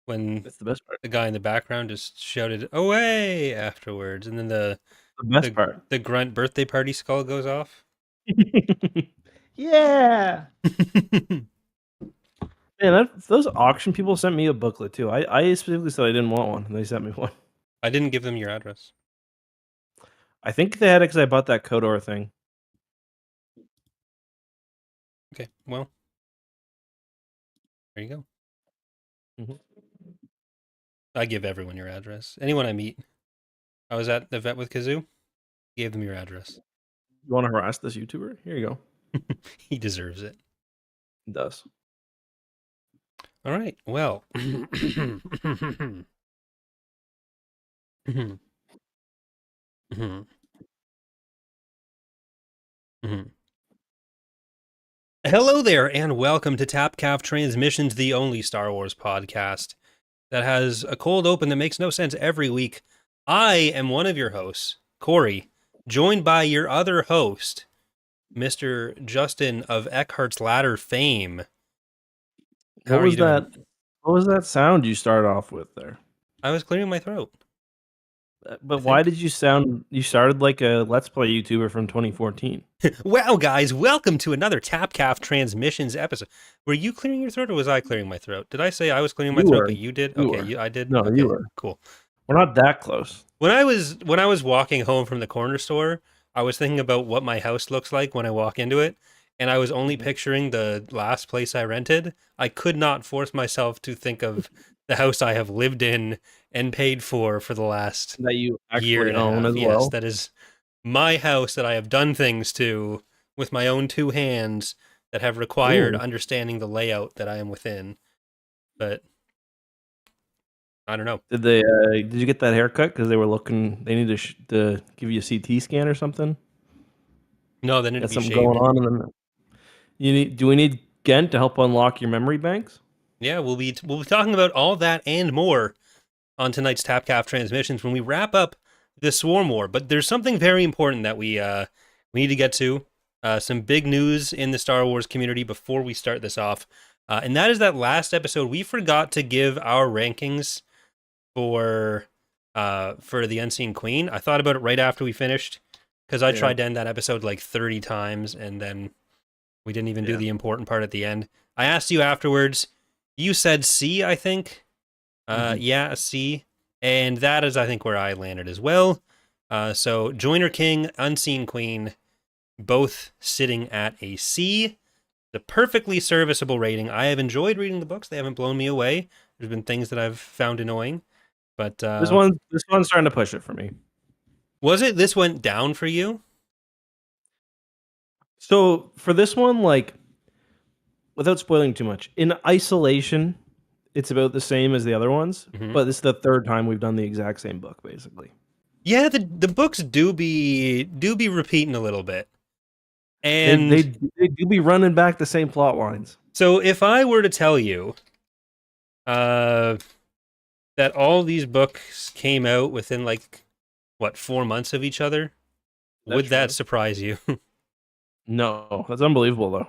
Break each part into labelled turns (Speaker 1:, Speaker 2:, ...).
Speaker 1: when
Speaker 2: That's the best part.
Speaker 1: the guy in the background just shouted "away" afterwards, and then
Speaker 2: The best
Speaker 1: the
Speaker 2: part.
Speaker 1: the grunt birthday party skull goes off.
Speaker 2: Yeah. Man, those auction people sent me a booklet too. I specifically said I didn't want one, and they sent me one.
Speaker 1: I didn't give them your address.
Speaker 2: I think they had it because I bought that Kodor thing.
Speaker 1: Okay, well, there you go.
Speaker 2: Mhm.
Speaker 1: I give everyone your address. Anyone I meet. I was at the vet with Kazoo. Gave them your address.
Speaker 2: You want to harass this YouTuber? Here you go.
Speaker 1: He deserves it.
Speaker 2: It does.
Speaker 1: All right. Well. Hello there, and welcome to TapCaf Transmissions, the only Star Wars podcast that has a cold open that makes no sense every week. I am one of your hosts, Corey, joined by your other host, Mr. Justin of Eckhartsladder fame. How
Speaker 2: What
Speaker 1: are you
Speaker 2: was
Speaker 1: doing?
Speaker 2: that? What was that sound you started off with there?
Speaker 1: I was clearing my throat.
Speaker 2: But
Speaker 1: I
Speaker 2: why
Speaker 1: think.
Speaker 2: did you sound? You started like a Let's Play YouTuber from 2014.
Speaker 1: Well, guys, welcome to another TapCaf Transmissions episode. Were you clearing your throat, or was I clearing my throat? Did I say I was clearing my
Speaker 2: You
Speaker 1: throat,
Speaker 2: were.
Speaker 1: but you did?
Speaker 2: You
Speaker 1: Okay,
Speaker 2: were.
Speaker 1: I did.
Speaker 2: No, you
Speaker 1: Okay,
Speaker 2: were.
Speaker 1: cool.
Speaker 2: We're not that close.
Speaker 1: When I was walking home from the corner store, I was thinking about what my house looks like when I walk into it, and I was only picturing the last place I rented. I could not force myself to think of the house I have lived in and paid for the last
Speaker 2: That you
Speaker 1: year
Speaker 2: actually
Speaker 1: and a
Speaker 2: own
Speaker 1: half.
Speaker 2: as
Speaker 1: Yes,
Speaker 2: well.
Speaker 1: that is my house that I have done things to with my own two hands that have required
Speaker 2: Ooh.
Speaker 1: understanding the layout that I am within. But I don't know.
Speaker 2: Did they? Did you get that haircut because they were looking? They need to give you a CT scan or something.
Speaker 1: No, they need to
Speaker 2: Got
Speaker 1: be
Speaker 2: something going
Speaker 1: shaved.
Speaker 2: on, and then you need. Do we need Gent to help unlock your memory banks?
Speaker 1: Yeah, we'll be talking about all that and more on tonight's TapCaf transmissions when we wrap up the Swarm War. But there's something very important that we need to get to. Some big news in the Star Wars community before we start this off, and that is that last episode we forgot to give our rankings for the Unseen Queen. I thought about it right after we finished because I tried to end that episode like 30 times and then we didn't even do the important part at the end. I asked you afterwards. You said C, I think. Yeah, a C. And that is, I think, where I landed as well. So Joiner King, Unseen Queen, both sitting at a C. The perfectly serviceable rating. I have enjoyed reading the books. They haven't blown me away. There's been things that I've found annoying. But
Speaker 2: this one's starting to push it for me.
Speaker 1: was it this went down for you?
Speaker 2: So for this one, like, without spoiling too much, in isolation, it's about the same as the other ones.
Speaker 1: Mm-hmm.
Speaker 2: But this is the third time we've done the exact same book, basically.
Speaker 1: Yeah, the books do be repeating a little bit, and
Speaker 2: They do be running back the same plot lines.
Speaker 1: So if I were to tell you, that all these books came out within like what 4 months of each other, would that surprise you?
Speaker 2: No, that's unbelievable though.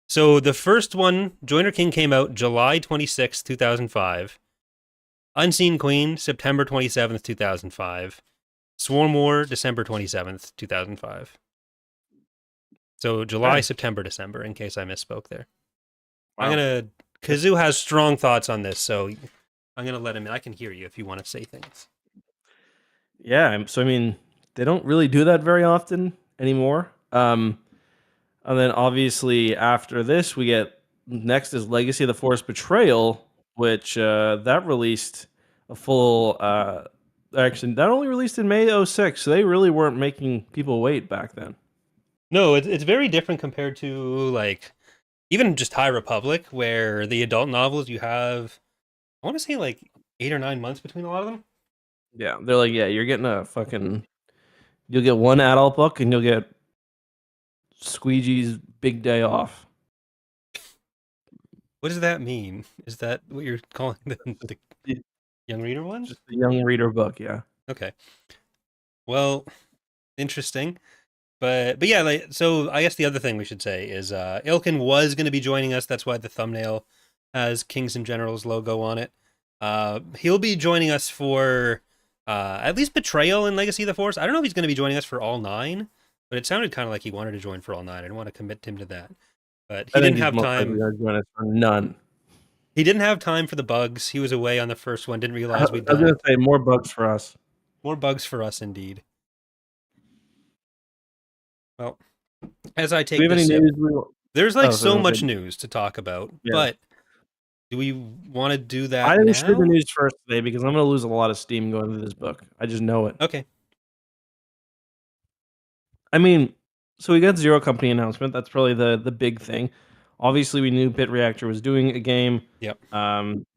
Speaker 1: So the first one, Joiner King, came out July 26th, 2005. Unseen Queen, September 27th, 2005. Swarm War, December 27th, 2005. So July, September, December, in case I misspoke there. Wow. Kazoo has strong thoughts on this, so I'm going to let him in. I can hear you if you want to say things.
Speaker 2: Yeah, so I mean, they don't really do that very often anymore. And then obviously after this, we get next is Legacy of the Force Betrayal, which that released a full. Actually, that only released in May 06, so they really weren't making people wait back then.
Speaker 1: No, it's very different compared to like even just High Republic, where the adult novels you have, I want to say like 8 or 9 months between a lot of them.
Speaker 2: Yeah, they're like, yeah, you're getting a fucking. You'll get one adult book, and you'll get Squeegee's Big Day Off.
Speaker 1: What does that mean? Is that what you're calling the young reader ones?
Speaker 2: Just the young reader book, yeah.
Speaker 1: Okay. Well, interesting. But yeah, like, so I guess the other thing we should say is Ilkin was going to be joining us. That's why the thumbnail has Kings and Generals logo on it. He'll be joining us for at least Betrayal and Legacy of the Force. I don't know if he's going to be joining us for all 9, but it sounded kind of like he wanted to join for all 9. I didn't want to commit him to that, but he
Speaker 2: I think
Speaker 1: didn't
Speaker 2: he's
Speaker 1: have
Speaker 2: most likely
Speaker 1: time.
Speaker 2: going to join us for none.
Speaker 1: He didn't have time for the bugs. He was away on the first one. Didn't
Speaker 2: I
Speaker 1: realize
Speaker 2: was
Speaker 1: we'd
Speaker 2: going
Speaker 1: done
Speaker 2: to say more bugs for us.
Speaker 1: more bugs for us, indeed. Well, as I
Speaker 2: Do
Speaker 1: take
Speaker 2: we have
Speaker 1: this
Speaker 2: any
Speaker 1: sip,
Speaker 2: news?
Speaker 1: there's like
Speaker 2: So
Speaker 1: so
Speaker 2: okay.
Speaker 1: much news to talk about,
Speaker 2: Yeah.
Speaker 1: but do we want to do that
Speaker 2: I think we should do the
Speaker 1: now?
Speaker 2: news first today because I'm going to lose a lot of steam going through this book. I just know it.
Speaker 1: Okay.
Speaker 2: I mean, so we got Zero Company announcement. That's probably the big thing. Obviously, we knew Bit Reactor was doing a game.
Speaker 1: Yep.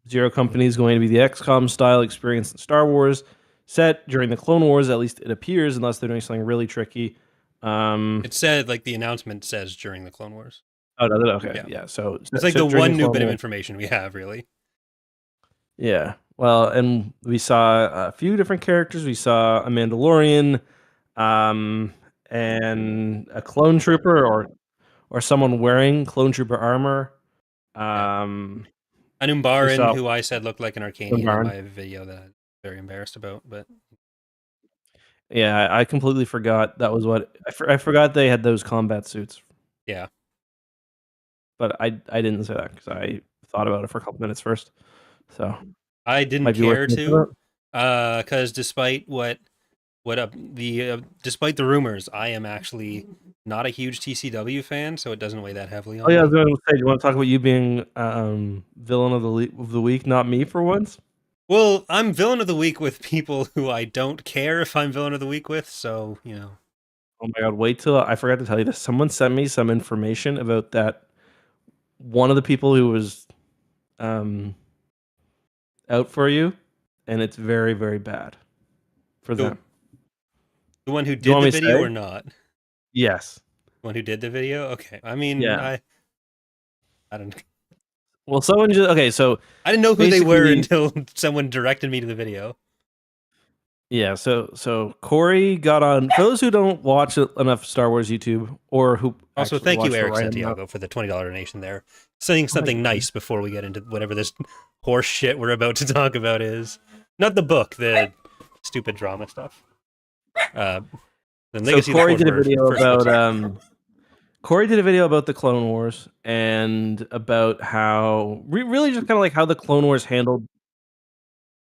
Speaker 2: Zero Company is going to be the XCOM style experience in Star Wars, set during the Clone Wars. At least it appears, unless they're doing something really tricky.
Speaker 1: It said, like, the announcement says during the Clone Wars.
Speaker 2: Oh, no, okay,
Speaker 1: Yeah.
Speaker 2: yeah. So
Speaker 1: It's like
Speaker 2: so
Speaker 1: the
Speaker 2: during
Speaker 1: one new
Speaker 2: Clone
Speaker 1: bit of
Speaker 2: Wars.
Speaker 1: information we have, really.
Speaker 2: Yeah. Well, and we saw a few different characters. We saw a Mandalorian, and a clone trooper, or someone wearing clone trooper armor.
Speaker 1: An
Speaker 2: We
Speaker 1: Umbaran,
Speaker 2: saw
Speaker 1: who I said looked like an Arcanian in
Speaker 2: Umbaran.
Speaker 1: my video that I'm very embarrassed about, but
Speaker 2: Yeah, I completely forgot that was what I forgot they had those combat suits,
Speaker 1: yeah.
Speaker 2: but I didn't say that because I thought about it for a couple minutes first. So
Speaker 1: I didn't
Speaker 2: might be worth
Speaker 1: care
Speaker 2: it for
Speaker 1: to, because despite despite the rumors, I am actually not a huge TCW fan, so it doesn't weigh that heavily
Speaker 2: that.
Speaker 1: on
Speaker 2: Oh yeah, I
Speaker 1: me.
Speaker 2: was going to say, do you want to talk about you being villain of the week, not me for once?
Speaker 1: Well, I'm villain of the week with people who I don't care if I'm villain of the week with, so, you know.
Speaker 2: Oh my god, wait till I forgot to tell you this. Someone sent me some information about that one of the people who was out for you, and it's very, very bad for
Speaker 1: The,
Speaker 2: them.
Speaker 1: the one who
Speaker 2: Do you
Speaker 1: did
Speaker 2: want
Speaker 1: the
Speaker 2: me to
Speaker 1: video
Speaker 2: say?
Speaker 1: or not? The
Speaker 2: Yes.
Speaker 1: one who did the video? Okay. I mean,
Speaker 2: Yeah.
Speaker 1: I don't
Speaker 2: Well, someone just okay. So
Speaker 1: I didn't know who they were
Speaker 2: basically,
Speaker 1: until someone directed me to the video.
Speaker 2: yeah. So Corey got on. For those who don't watch enough Star Wars YouTube, or who
Speaker 1: Also,
Speaker 2: actually
Speaker 1: thank you,
Speaker 2: watch the
Speaker 1: Eric
Speaker 2: right amount.
Speaker 1: Santiago, for the $20 donation there. Saying
Speaker 2: Oh my
Speaker 1: something
Speaker 2: god.
Speaker 1: nice before we get into whatever this horse shit we're about to talk about is. Not the book, the stupid drama stuff. The
Speaker 2: So
Speaker 1: Legacy of the
Speaker 2: Corey
Speaker 1: Force
Speaker 2: did a video
Speaker 1: first
Speaker 2: about
Speaker 1: books.
Speaker 2: Corey did a video about the Clone Wars and about how really just kind of like how the Clone Wars handled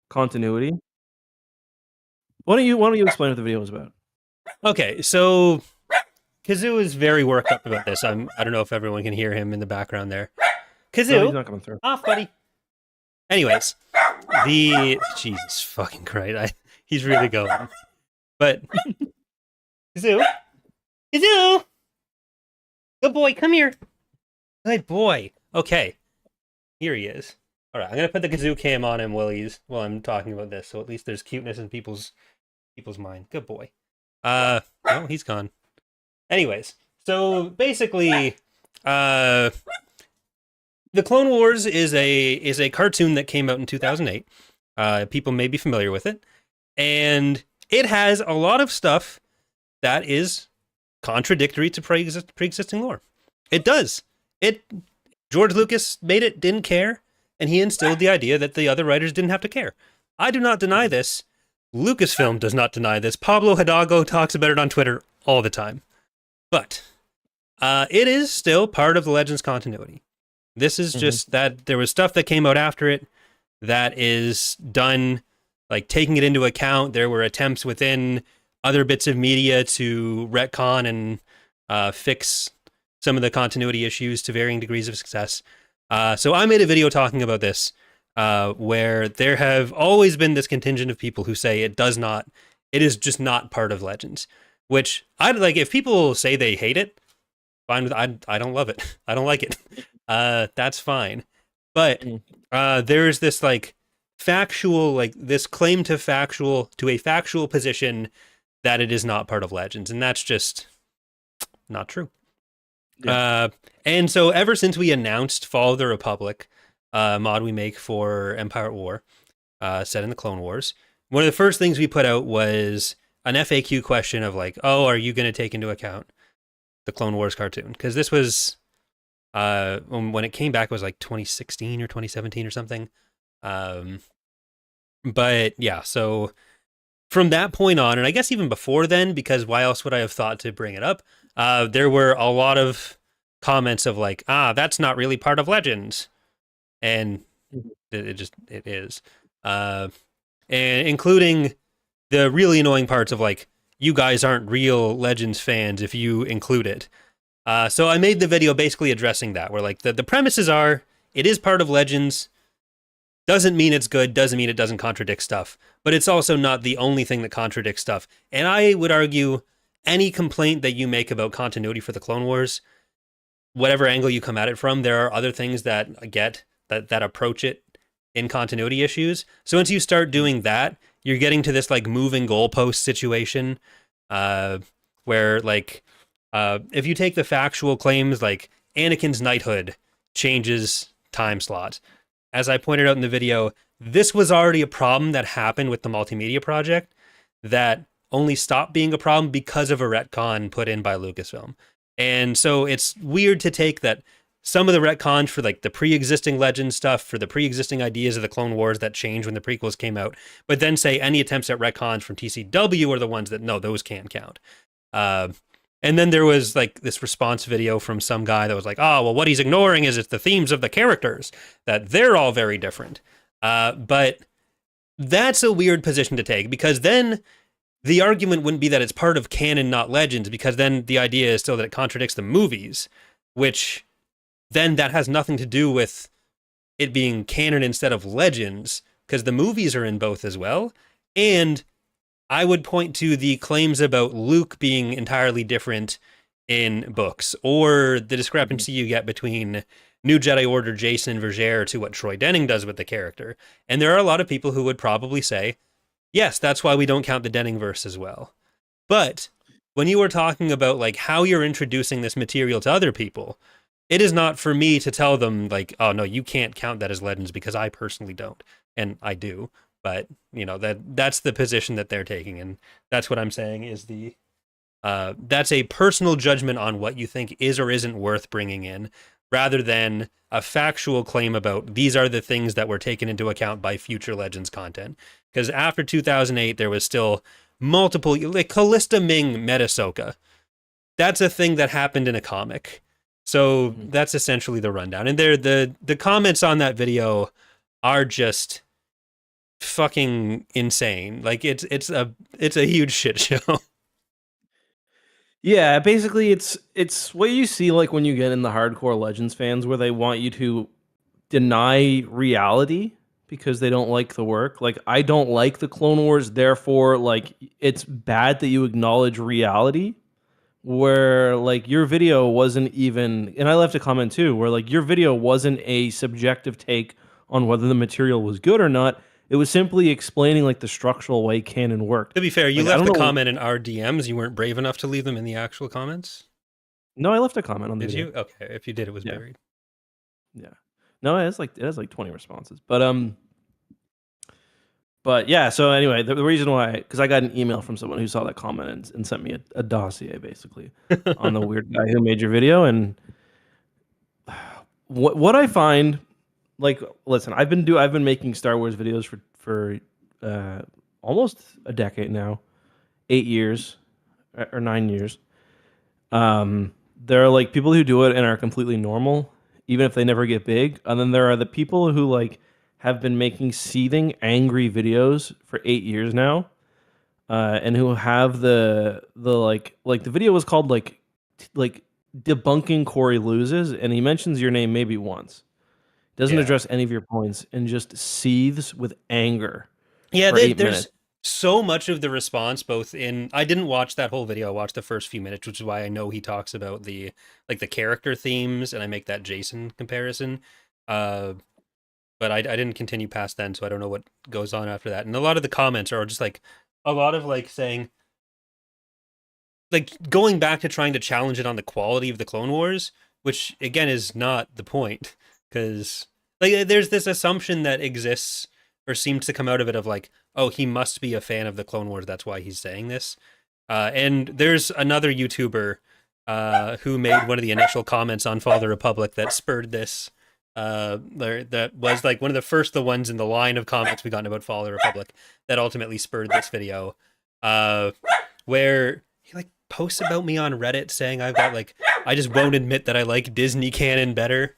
Speaker 2: continuity. Why don't you explain what the video was about?
Speaker 1: Okay, so Kazoo is very worked up about this. I don't know if everyone can hear him in the background there.
Speaker 2: No, he's
Speaker 1: Kazoo,
Speaker 2: not coming through.
Speaker 1: off, buddy. Anyways, the Jesus fucking Christ, he's really going. But Kazoo, Kazoo, good boy, come here. Good boy. Okay, here he is. All right, I'm gonna put the Kazoo cam on him while I'm talking about this, so at least there's cuteness in people's mind. Good boy. Oh, he's gone. Anyways, so basically, the Clone Wars is a cartoon that came out in 2008. People may be familiar with it, and it has a lot of stuff that is contradictory to pre-existing lore. It does. George Lucas made it, didn't care, and he instilled the idea that the other writers didn't have to care. I do not deny this. Lucasfilm does not deny this. Pablo Hidalgo talks about it on Twitter all the time. But it is still part of the Legends continuity. This is just that there was stuff that came out after it that is done, like taking it into account. There were attempts within other bits of media to retcon and fix some of the continuity issues to varying degrees of success. So I made a video talking about this, where there have always been this contingent of people who say it is just not part of Legends. Which I like. If people say they hate it, fine with. I don't love it. I don't like it. That's fine. But there's this like factual, like this claim to a factual position that it is not part of Legends, and that's just not true.
Speaker 2: Yeah.
Speaker 1: And so ever since we announced Fall of the Republic, mod we make for Empire at War, set in the Clone Wars, one of the first things we put out was an FAQ question of like, oh, are you going to take into account the Clone Wars cartoon? Because this was, when it came back, it was like 2016 or 2017 or something. But yeah, so from that point on, and I guess even before then, because why else would I have thought to bring it up? There were a lot of comments of like, that's not really part of Legends, and it is, and including the really annoying parts of like, you guys aren't real Legends fans if you include it. So I made the video basically addressing that, where like the premises are, it is part of Legends, doesn't mean it's good, doesn't mean it doesn't contradict stuff, but it's also not the only thing that contradicts stuff. And I would argue any complaint that you make about continuity for the Clone Wars, whatever angle you come at it from, there are other things that that approach it in continuity issues. So once you start doing that, you're getting to this like moving goalpost situation, where like if you take the factual claims like Anakin's knighthood changes time slots, as I pointed out in the video, this was already a problem that happened with the multimedia project that only stopped being a problem because of a retcon put in by Lucasfilm. And so it's weird to take that some of the retcons for like the pre-existing Legend stuff, for the pre-existing ideas of the Clone Wars that changed when the prequels came out, but then say any attempts at retcons from TCW are the ones that, no, those can't count. And then there was like this response video from some guy that was like, oh, well, what he's ignoring is it's the themes of the characters, that they're all very different. But that's a weird position to take, because then the argument wouldn't be that it's part of canon, not Legends, because then the idea is still that it contradicts the movies, which then that has nothing to do with it being canon instead of Legends, because the movies are in both as well. And I would point to the claims about Luke being entirely different in books, or the discrepancy you get between New Jedi Order Jason and Vergere to what Troy Denning does with the character. And there are a lot of people who would probably say, yes, that's why we don't count the Denning verse as well. But when you are talking about like how you're introducing this material to other people, it is not for me to tell them like, oh no, you can't count that as Legends, because I personally don't, and I do. But you know, that's the position that they're taking, and that's what I'm saying is that's a personal judgment on what you think is or isn't worth bringing in, rather than a factual claim about these are the things that were taken into account by future Legends content. Because after 2008, there was still multiple, like Callista Ming met Ahsoka. That's a thing that happened in a comic. So that's essentially the rundown. And the comments on that video are just fucking insane. Like it's a huge shit show.
Speaker 2: Yeah, basically it's what you see like when you get in the hardcore Legends fans, where they want you to deny reality because they don't like the work. Like, I don't like the Clone Wars, therefore like it's bad that you acknowledge reality. Where like your video wasn't even, and I left a comment too, where like your video wasn't a subjective take on whether the material was good or not. It was simply explaining like the structural way canon worked.
Speaker 1: To be fair, you
Speaker 2: Like,
Speaker 1: left the comment in our DMs. You weren't brave enough to leave them in the actual comments.
Speaker 2: No, I left a comment on the
Speaker 1: Did
Speaker 2: video.
Speaker 1: you? Okay, if you did, it was buried.
Speaker 2: Yeah. No, it has like 20 responses. But yeah, so anyway, the reason why, because I got an email from someone who saw that comment and sent me a dossier basically on the weird guy who made your video. And what I find, like, listen, I've been making Star Wars videos for almost a decade now, 8 years or 9 years. There are like people who do it and are completely normal, even if they never get big. And then there are the people who like have been making seething, angry videos for 8 years now, and who have the like the video was called like debunking Corey loses, and he mentions your name maybe once, doesn't address any of your points, and just seethes with anger.
Speaker 1: Yeah,
Speaker 2: for 8
Speaker 1: there's
Speaker 2: minutes.
Speaker 1: so much of the response, both in, I didn't watch that whole video. I watched the first few minutes, which is why I know he talks about the like the character themes, and I make that Jason comparison. But I didn't continue past then, so I don't know what goes on after that. And a lot of the comments are just like a lot of like saying, like going back to trying to challenge it on the quality of the Clone Wars, which again is not the point, because like there's this assumption that exists or seems to come out of it of like, oh, he must be a fan of the Clone Wars, that's why he's saying this. And there's another YouTuber who made one of the initial comments on Fall of the Republic that spurred this That was like one of the ones in the line of comments we gotten about Fall of the Republic that ultimately spurred this video, uh, where he like posts about me on Reddit saying I've got like I just won't admit that I like Disney canon better.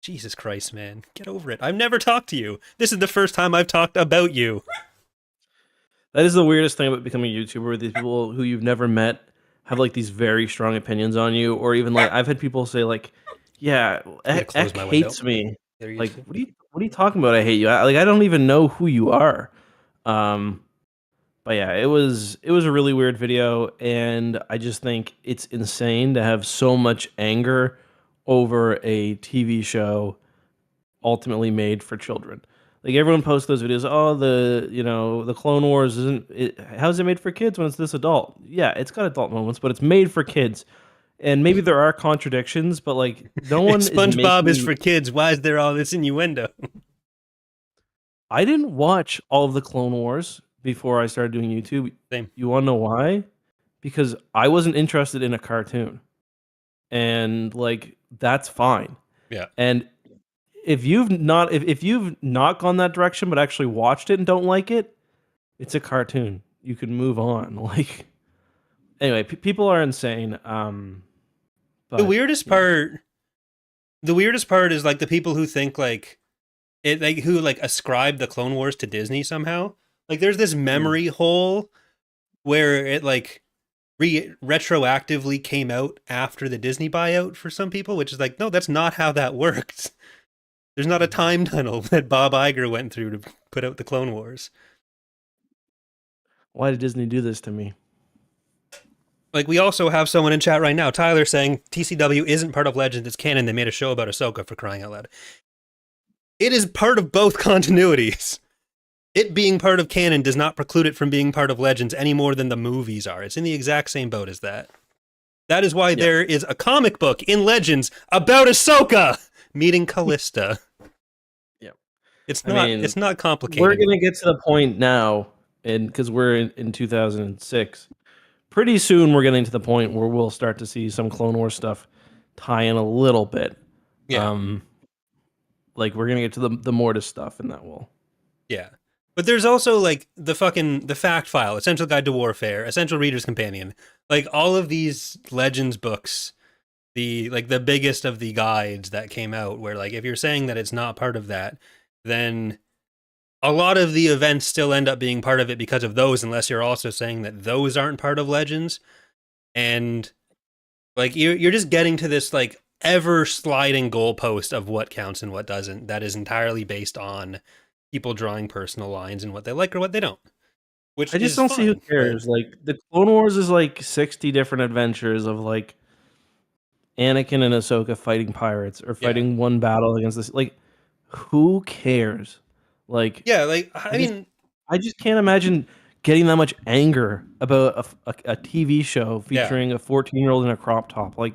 Speaker 1: Jesus Christ, man, get over it. I've never talked to you. This is the first time I've talked about you.
Speaker 2: That is the weirdest thing about becoming a YouTuber. These people who you've never met have like these very strong opinions on you, or even like I've had people say like, "Yeah,
Speaker 1: I'm gonna close
Speaker 2: Eck
Speaker 1: my window.
Speaker 2: hates me."
Speaker 1: There you
Speaker 2: Like,
Speaker 1: go.
Speaker 2: what are you talking about? I hate you. I don't even know who you are. Um, but yeah, it was a really weird video, and I just think it's insane to have so much anger over a TV show ultimately made for children. Like everyone posts those videos. Oh, the Clone Wars how's it made for kids when it's this adult? Yeah, it's got adult moments, but it's made for kids. And maybe there are contradictions, but like no
Speaker 1: If
Speaker 2: one is
Speaker 1: SpongeBob is
Speaker 2: making.
Speaker 1: for kids, why is there all this innuendo?
Speaker 2: I didn't watch all of the Clone Wars before I started doing YouTube.
Speaker 1: Same.
Speaker 2: You want to know why? Because I wasn't interested in a cartoon, and like that's fine.
Speaker 1: Yeah.
Speaker 2: And if you've not gone that direction but actually watched it and don't like it, it's a cartoon. You can move on. Like anyway, people are insane.
Speaker 1: The
Speaker 2: But
Speaker 1: weirdest
Speaker 2: yeah.
Speaker 1: part the weirdest part is like the people who think like it like who like ascribe the Clone Wars to Disney somehow. Like there's this
Speaker 2: Mm.
Speaker 1: memory hole where it like retroactively came out after the Disney buyout for some people, which is like, no, that's not how that works. There's not a time tunnel that Bob Iger went through to put out the Clone Wars.
Speaker 2: Why did Disney do this to me?
Speaker 1: Like we also have someone in chat right now, Tyler, saying TCW isn't part of Legends, it's canon. They made a show about Ahsoka, for crying out loud. It is part of both continuities. It being part of canon does not preclude it from being part of Legends any more than the movies are. It's in the exact same boat as that. That is why
Speaker 2: Yep.
Speaker 1: there is a comic book in Legends about Ahsoka meeting Callista.
Speaker 2: Yep.
Speaker 1: It's
Speaker 2: I
Speaker 1: not
Speaker 2: mean,
Speaker 1: it's not
Speaker 2: we're
Speaker 1: complicated.
Speaker 2: gonna get to the point now, and because we're in 2006, pretty soon we're getting to the point where we'll start to see some Clone Wars stuff tie in a little bit.
Speaker 1: Yeah.
Speaker 2: Um, like we're gonna get to the Mortis stuff, and that will.
Speaker 1: Yeah. But there's also like the fact file, Essential Guide to Warfare, Essential Reader's Companion, like all of these Legends books, the biggest of the guides that came out, where like if you're saying that it's not part of that, then a lot of the events still end up being part of it because of those, unless you're also saying that those aren't part of Legends. And like you're just getting to this like ever sliding goalpost of what counts and what doesn't. That is entirely based on people drawing personal lines and what they like or what they don't, which
Speaker 2: I just
Speaker 1: is
Speaker 2: don't see who
Speaker 1: fine. But
Speaker 2: cares. Like the Clone Wars is like 60 different adventures of like Anakin and Ahsoka fighting pirates or
Speaker 1: yeah,
Speaker 2: fighting one battle against this. Like, who cares? Like,
Speaker 1: yeah. Like
Speaker 2: I
Speaker 1: I
Speaker 2: just
Speaker 1: mean,
Speaker 2: I just can't imagine getting that much anger about a TV show
Speaker 1: yeah.
Speaker 2: featuring a 14-year-old in a crop top. Like,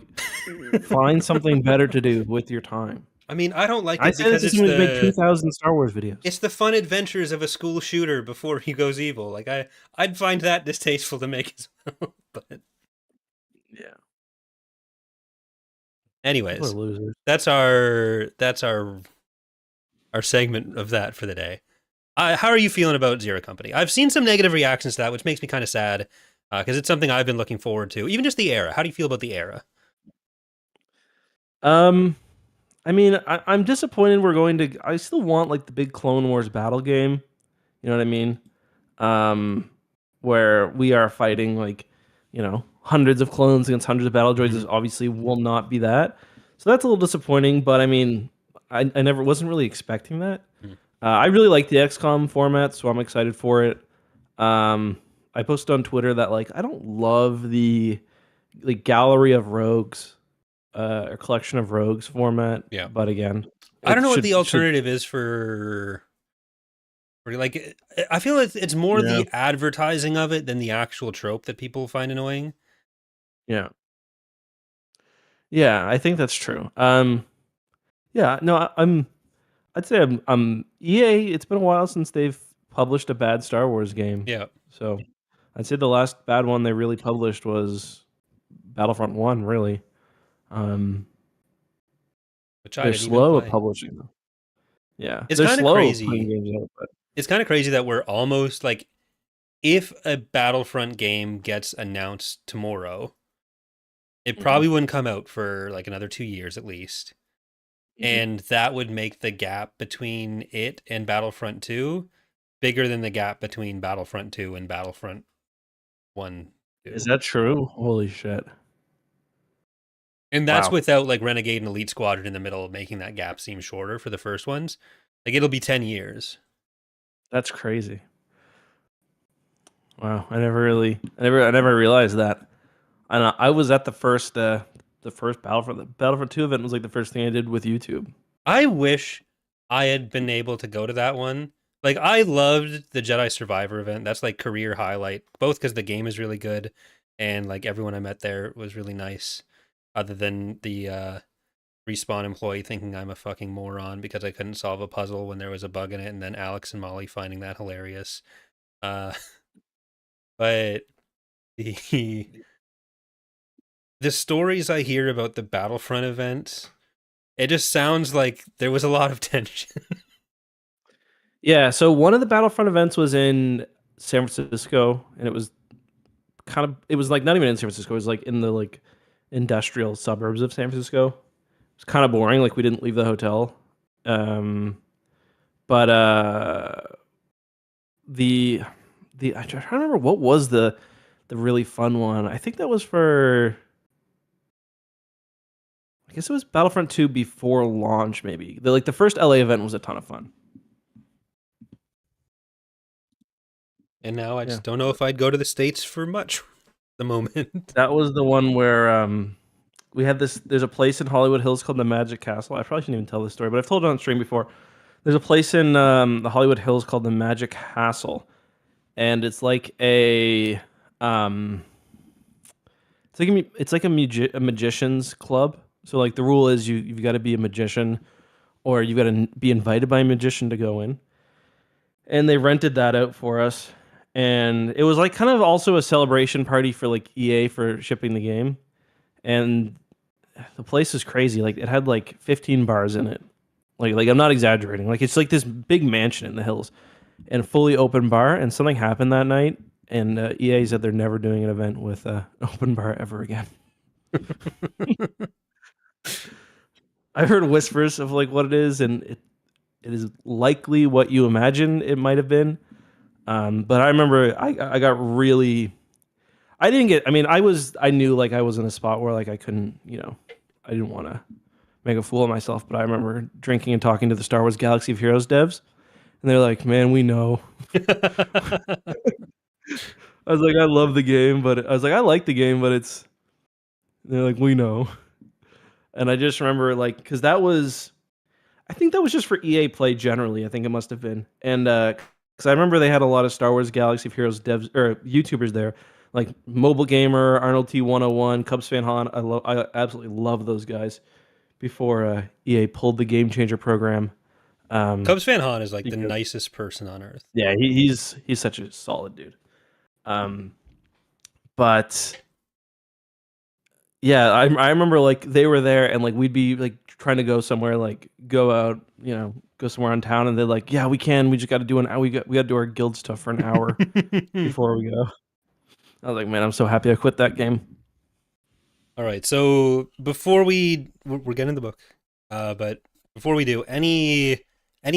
Speaker 2: find something better to do with your time.
Speaker 1: I mean, I don't like
Speaker 2: I
Speaker 1: it
Speaker 2: say this
Speaker 1: because
Speaker 2: as someone who's made 2,000 Star Wars videos.
Speaker 1: it's the fun adventures of a school shooter before he goes evil. Like I'd find that distasteful to make as well. But
Speaker 2: Yeah, people are
Speaker 1: anyways,
Speaker 2: losers.
Speaker 1: that's our segment of that for the day. How are you feeling about Zero Company? I've seen some negative reactions to that, which makes me kind of sad because it's something I've been looking forward to. Even just the era. How do you feel about the era?
Speaker 2: Um, I mean, I'm disappointed we're going to. I still want like the big Clone Wars battle game. You know what I mean? Um, where we are fighting like, hundreds of clones against hundreds of battle droids.
Speaker 1: Mm-hmm.
Speaker 2: This obviously will not be that. So that's a little disappointing. But I mean, I never wasn't really expecting that. I really like the XCOM format, so I'm excited for it. I posted on Twitter that like I don't love the like gallery of rogues or collection of rogues format,
Speaker 1: Yeah.
Speaker 2: but again,
Speaker 1: I don't
Speaker 2: it
Speaker 1: know what the
Speaker 2: should
Speaker 1: alternative is for like. I feel it's more
Speaker 2: yeah
Speaker 1: the advertising of it than the actual trope that people find annoying.
Speaker 2: yeah yeah. I think that's true. Yeah, no, I'd say I'm EA. It's been a while since they've published a bad Star Wars game,
Speaker 1: Yeah.
Speaker 2: so I'd say the last bad one they really published was Battlefront 1. Really, um,
Speaker 1: which I
Speaker 2: They're
Speaker 1: didn't even
Speaker 2: slow at
Speaker 1: play.
Speaker 2: publishing them. Yeah,
Speaker 1: It's
Speaker 2: they're
Speaker 1: kind of
Speaker 2: slow putting
Speaker 1: crazy.
Speaker 2: games out, but
Speaker 1: It's kind of crazy that we're almost like, if a Battlefront game gets announced tomorrow, it
Speaker 2: Mhm.
Speaker 1: probably wouldn't come out for like another 2 years at least. And that would make the gap between it and Battlefront 2 bigger than the gap between Battlefront 2 and Battlefront 1,
Speaker 2: Is
Speaker 1: 2.
Speaker 2: that true? Holy shit!
Speaker 1: And that's
Speaker 2: Wow,
Speaker 1: without like Renegade and Elite Squadron in the middle, making that gap seem shorter for the first ones. Like it'll be 10 years.
Speaker 2: that's crazy. Wow, I never realized that. I was at the first Battlefront. The Battlefront 2 event was like the first thing I did with YouTube.
Speaker 1: I wish I had been able to go to that one. Like I loved the Jedi Survivor event. That's like career highlight, both because the game is really good and like everyone I met there was really nice. Other than the Respawn employee thinking I'm a fucking moron because I couldn't solve a puzzle when there was a bug in it, and then Alex and Molly finding that hilarious. Uh, but the the stories I hear about the Battlefront event, it just sounds like there was a lot of tension.
Speaker 2: Yeah, so one of the Battlefront events was in San Francisco, and it was like not even in San Francisco. It was like in the like industrial suburbs of San Francisco. It was kind of boring. Like we didn't leave the hotel. Um, but the I'm trying to remember what was the really fun one. I think that was for. I guess it was Battlefront 2 before launch. Maybe the first LA event was a ton of fun.
Speaker 1: And now I
Speaker 2: Yeah,
Speaker 1: just don't know if I'd go to the States for much at the moment.
Speaker 2: that was the one where we had this. There's a place in Hollywood Hills called the Magic Castle. I probably shouldn't even tell this story, but I've told it on stream before. There's a place in the Hollywood Hills called the Magic Castle, and it's like um, a magician's club. So like the rule is you've got to be a magician, or you've got to be invited by a magician to go in. And they rented that out for us, and it was like kind of also a celebration party for like EA for shipping the game. And the place is crazy. Like it had like 15 bars in it. Like I'm not exaggerating. Like it's like this big mansion in the hills and a fully open bar. And something happened that night, and EA said they're never doing an event with an open bar ever again. I heard whispers of like what it is, and it is likely what you imagine it might have been. But I remember I got really. I didn't get. I mean, I knew like I was in a spot where like I couldn't. I didn't want to make a fool of myself. But I remember drinking and talking to the Star Wars Galaxy of Heroes devs, and they're like, "Man, we know." I was like, "I love the game," but I was like, "I like the game, but it's." They're like, "We know," and I just remember like because that was. I think that was just for EA Play generally. I think it must have been, and because I remember they had a lot of Star Wars Galaxy of Heroes devs or YouTubers there, like Mobile Gamer, Arnold T101, Cubs Fan Han. I absolutely love those guys. Before EA pulled the Game Changer program,
Speaker 1: Cubs fan Han is like the
Speaker 2: because
Speaker 1: nicest person on earth.
Speaker 2: yeah, he's such a solid dude. Um, but yeah, I remember like they were there and like we'd be like trying to go somewhere, like go out, go somewhere in town, and they're like, yeah, we can. We just got to do an hour. We got to do our guild stuff for an hour before we go. I was like, man, I'm so happy I quit that game.
Speaker 1: All right, so before we're getting the book, but before we do, any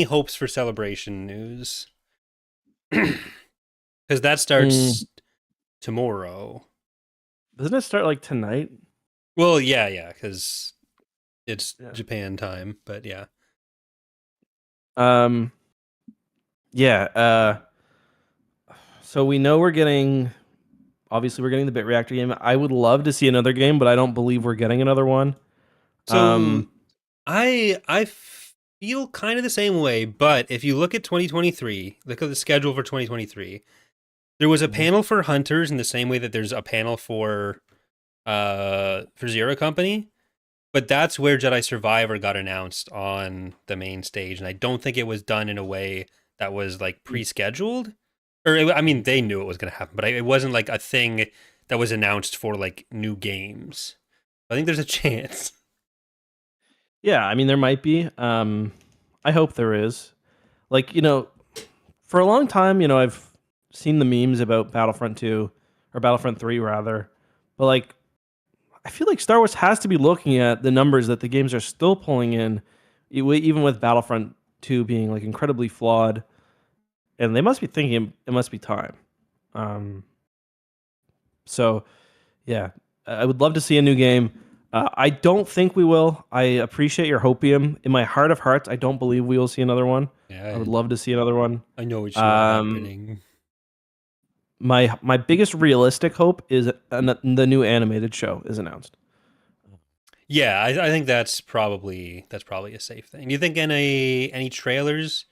Speaker 1: hopes for Celebration news? Because that
Speaker 2: Mm,
Speaker 1: starts tomorrow.
Speaker 2: doesn't it start like tonight?
Speaker 1: Well, yeah, because it's
Speaker 2: Yeah.
Speaker 1: Japan time, but yeah.
Speaker 2: Um. Yeah. So we know we're getting. Obviously, we're getting the Bit Reactor game. I would love to see another game, but I don't believe we're getting another one.
Speaker 1: So I feel kind of the same way, but if you look at 2023, look at the schedule for 2023. There was a
Speaker 2: Mhm.
Speaker 1: panel for Hunters in the same way that there's a panel for Zero Company, but that's where Jedi Survivor got announced on the main stage, and I don't think it was done in a way that was like pre-scheduled. I mean, they knew it was going to happen, but it wasn't like a thing that was announced for like new games. I think there's a chance.
Speaker 2: Yeah, I mean there might be. I hope there is. Like, for a long time, I've seen the memes about Battlefront 2 or Battlefront 3 rather. But like I feel like Star Wars has to be looking at the numbers that the games are still pulling in even with Battlefront 2 being like incredibly flawed, and they must be thinking it must be time. Um so yeah, I would love to see a new game. I don't think we will. I appreciate your hopium. In my heart of hearts, I don't believe we will see another one. I
Speaker 1: Yeah,
Speaker 2: would love to see another one.
Speaker 1: I know it's not
Speaker 2: Um,
Speaker 1: happening.
Speaker 2: my biggest realistic hope is the new animated show is announced.
Speaker 1: Yeah, I think that's probably a safe thing. Do you think any trailers?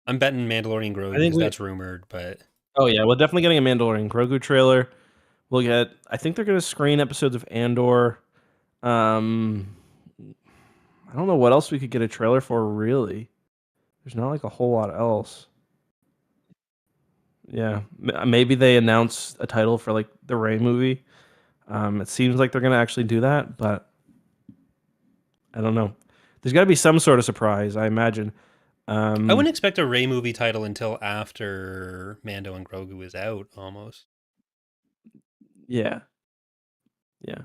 Speaker 1: I'm betting Mandalorian Grogu
Speaker 2: I think
Speaker 1: because
Speaker 2: we.
Speaker 1: that's rumored, but
Speaker 2: Oh yeah, we're definitely getting a Mandalorian Grogu trailer. We'll get. I think they're going to screen episodes of Andor. Um, I don't know what else we could get a trailer for. Really, there's not like a whole lot else. Yeah, maybe they announce a title for like the Ray movie. It seems like they're going to actually do that, but I don't know. There's got to be some sort of surprise, I imagine.
Speaker 1: I
Speaker 2: Um,
Speaker 1: wouldn't expect a Rey movie title until after Mando and Grogu is out, almost.
Speaker 2: yeah, yeah,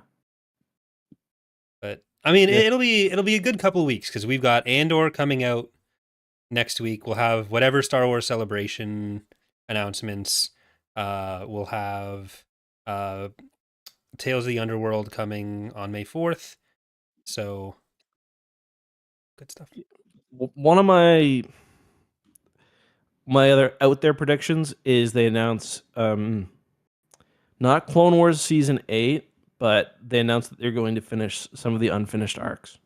Speaker 1: But I mean,
Speaker 2: yeah.
Speaker 1: it'll be a good couple of weeks because we've got Andor coming out next week. We'll have whatever Star Wars Celebration announcements. We'll have uh, Tales of the Underworld coming on May 4th. So good stuff.
Speaker 2: One of my other out there predictions is they announce not Clone Wars season 8, but they announced that they're going to finish some of the unfinished arcs.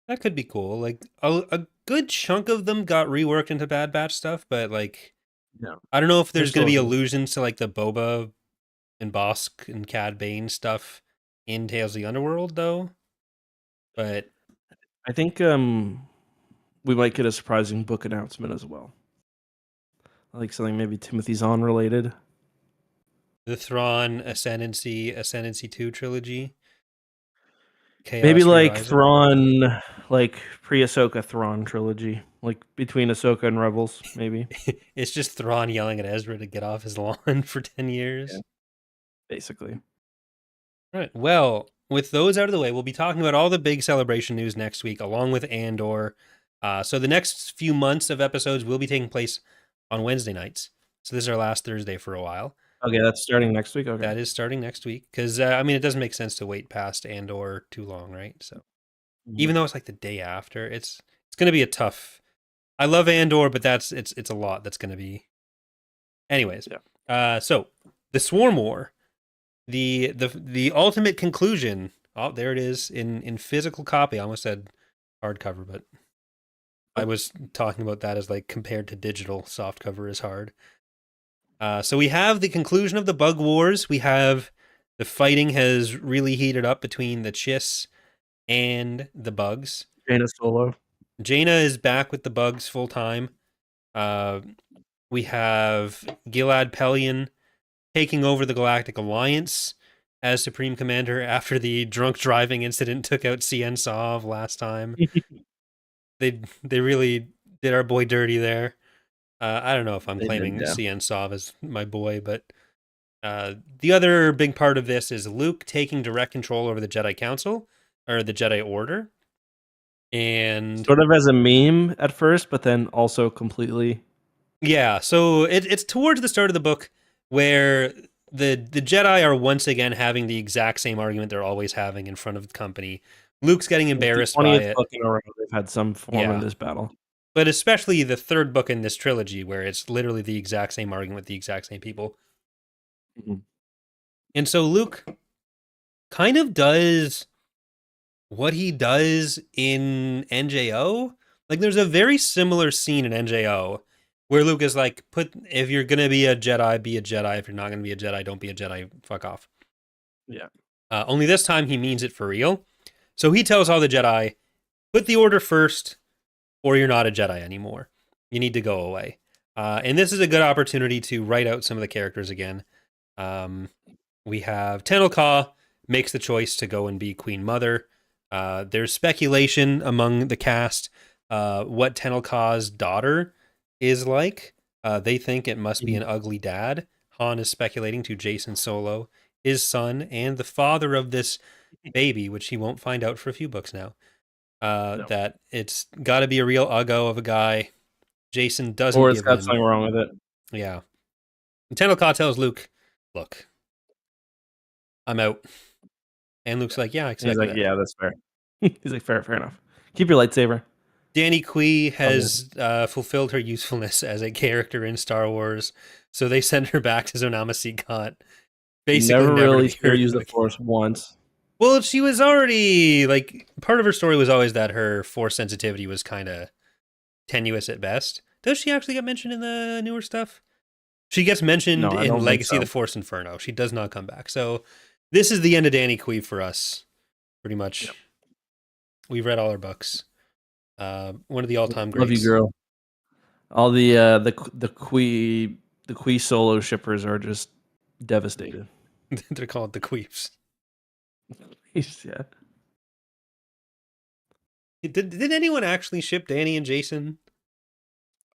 Speaker 1: That could be cool. Like a good chunk of them got reworked into Bad Batch stuff, but like
Speaker 2: Yeah,
Speaker 1: I don't know if
Speaker 2: there's
Speaker 1: there's going
Speaker 2: still
Speaker 1: to
Speaker 2: a
Speaker 1: be
Speaker 2: few.
Speaker 1: allusions to like the Boba and Bosk and Cad Bane stuff in Tales of the Underworld though. But
Speaker 2: I think we might get a surprising book announcement as well. Like something maybe Timothy Zahn related.
Speaker 1: the Thrawn Ascendancy 2 trilogy,
Speaker 2: Maybe
Speaker 1: Chaos
Speaker 2: like
Speaker 1: Rerising.
Speaker 2: Thrawn, like pre-Ahsoka Thrawn trilogy, like between Ahsoka and Rebels, maybe.
Speaker 1: It's just Thrawn yelling at Ezra to get off his lawn for 10
Speaker 2: Yeah,
Speaker 1: years.
Speaker 2: basically.
Speaker 1: All right. Well, with those out of the way, we'll be talking about all the big celebration news next week, along with Andor. So the next few months of episodes will be taking place on Wednesday nights. So this is our last Thursday for a while.
Speaker 2: Okay, that's starting next week. Okay.
Speaker 1: That is starting next week because I mean it doesn't make sense to wait past Andor too long, right? So
Speaker 2: Mhm.
Speaker 1: even though it's like the day after, it's going to be a tough. I love Andor, but it's a lot that's going to be. Anyways,
Speaker 2: Yeah.
Speaker 1: so the Swarm War, the ultimate conclusion. Oh, there it is in physical copy. I almost said hardcover, but I was talking about that as like compared to digital. Softcover is hard. So we have the conclusion of the Bug Wars. We have the fighting has really heated up between the Chiss and the Bugs.
Speaker 2: Jaina Solo.
Speaker 1: Jaina is back with the Bugs full time. Uh, we have Gilad Pelion taking over the Galactic Alliance as Supreme Commander after the drunk driving incident took out Cien Sov last time. They really did our boy dirty there. I don't know if I'm
Speaker 2: They did,
Speaker 1: claiming
Speaker 2: yeah.
Speaker 1: Cien Sov as my boy, but the other big part of this is Luke taking direct control over the Jedi Council or the Jedi Order, and
Speaker 2: Sort of as a meme at first, but then also completely.
Speaker 1: yeah, so it's towards the start of the book where the Jedi are once again having the exact same argument they're always having in front of the company. Luke's getting
Speaker 2: It's the
Speaker 1: embarrassed by
Speaker 2: 20th
Speaker 1: it,
Speaker 2: book in a row they've had some form of
Speaker 1: yeah,
Speaker 2: this battle.
Speaker 1: but especially the third book in this trilogy where it's literally the exact same argument with the exact same people.
Speaker 2: Mhm.
Speaker 1: And so Luke kind of does what he does in NJO. Like there's a very similar scene in NJO where Luke is like, "Put if you're gonna be a Jedi, be a Jedi. If you're not gonna be a Jedi, don't be a Jedi. Fuck off."
Speaker 2: Yeah.
Speaker 1: Only this time he means it for real. So he tells all the Jedi, "Put the Order first, or you're not a Jedi anymore. You need to go away." And this is a good opportunity to write out some of the characters again. Um, we have Tenel Ka makes the choice to go and be Queen Mother. There's speculation among the cast what Tenelka's daughter is like. They think it must be an ugly dad. Han is speculating to Jason Solo, his son, and the father of this baby, which he won't find out for a few books now.
Speaker 2: No.
Speaker 1: That it's got to be a real uggo of a guy. Jason doesn't
Speaker 2: Or it's
Speaker 1: give
Speaker 2: got
Speaker 1: in.
Speaker 2: something wrong with it.
Speaker 1: Yeah. And Tenelka tells Luke, "Look, I'm out." And Luke's like, "Yeah, I
Speaker 2: And he's
Speaker 1: expected
Speaker 2: like,
Speaker 1: that."
Speaker 2: yeah, that's fair. He's like, fair enough. Keep your lightsaber.
Speaker 1: Danny Kui
Speaker 2: Okay.
Speaker 1: has fulfilled her usefulness as a character in Star Wars, so they send her back to Zonama Sikat, basically
Speaker 2: Never
Speaker 1: never to
Speaker 2: really
Speaker 1: be heard
Speaker 2: use
Speaker 1: of
Speaker 2: the
Speaker 1: again.
Speaker 2: Force once.
Speaker 1: Well, she was already like part of her story was always that her Force sensitivity was kind of tenuous at best. Does she actually get mentioned in the newer stuff? She gets mentioned
Speaker 2: No, I
Speaker 1: in
Speaker 2: don't think
Speaker 1: Legacy of
Speaker 2: so.
Speaker 1: the Force Inferno. She does not come back. So this is the end of Danny Kui for us, pretty much.
Speaker 2: Yep.
Speaker 1: We've read all her books. One of the all-time
Speaker 2: Love you,
Speaker 1: greats.
Speaker 2: girl. All the Kui solo shippers are just devastated.
Speaker 1: They're called the Queefs.
Speaker 2: Yeah.
Speaker 1: Did anyone actually ship Danny and Jason?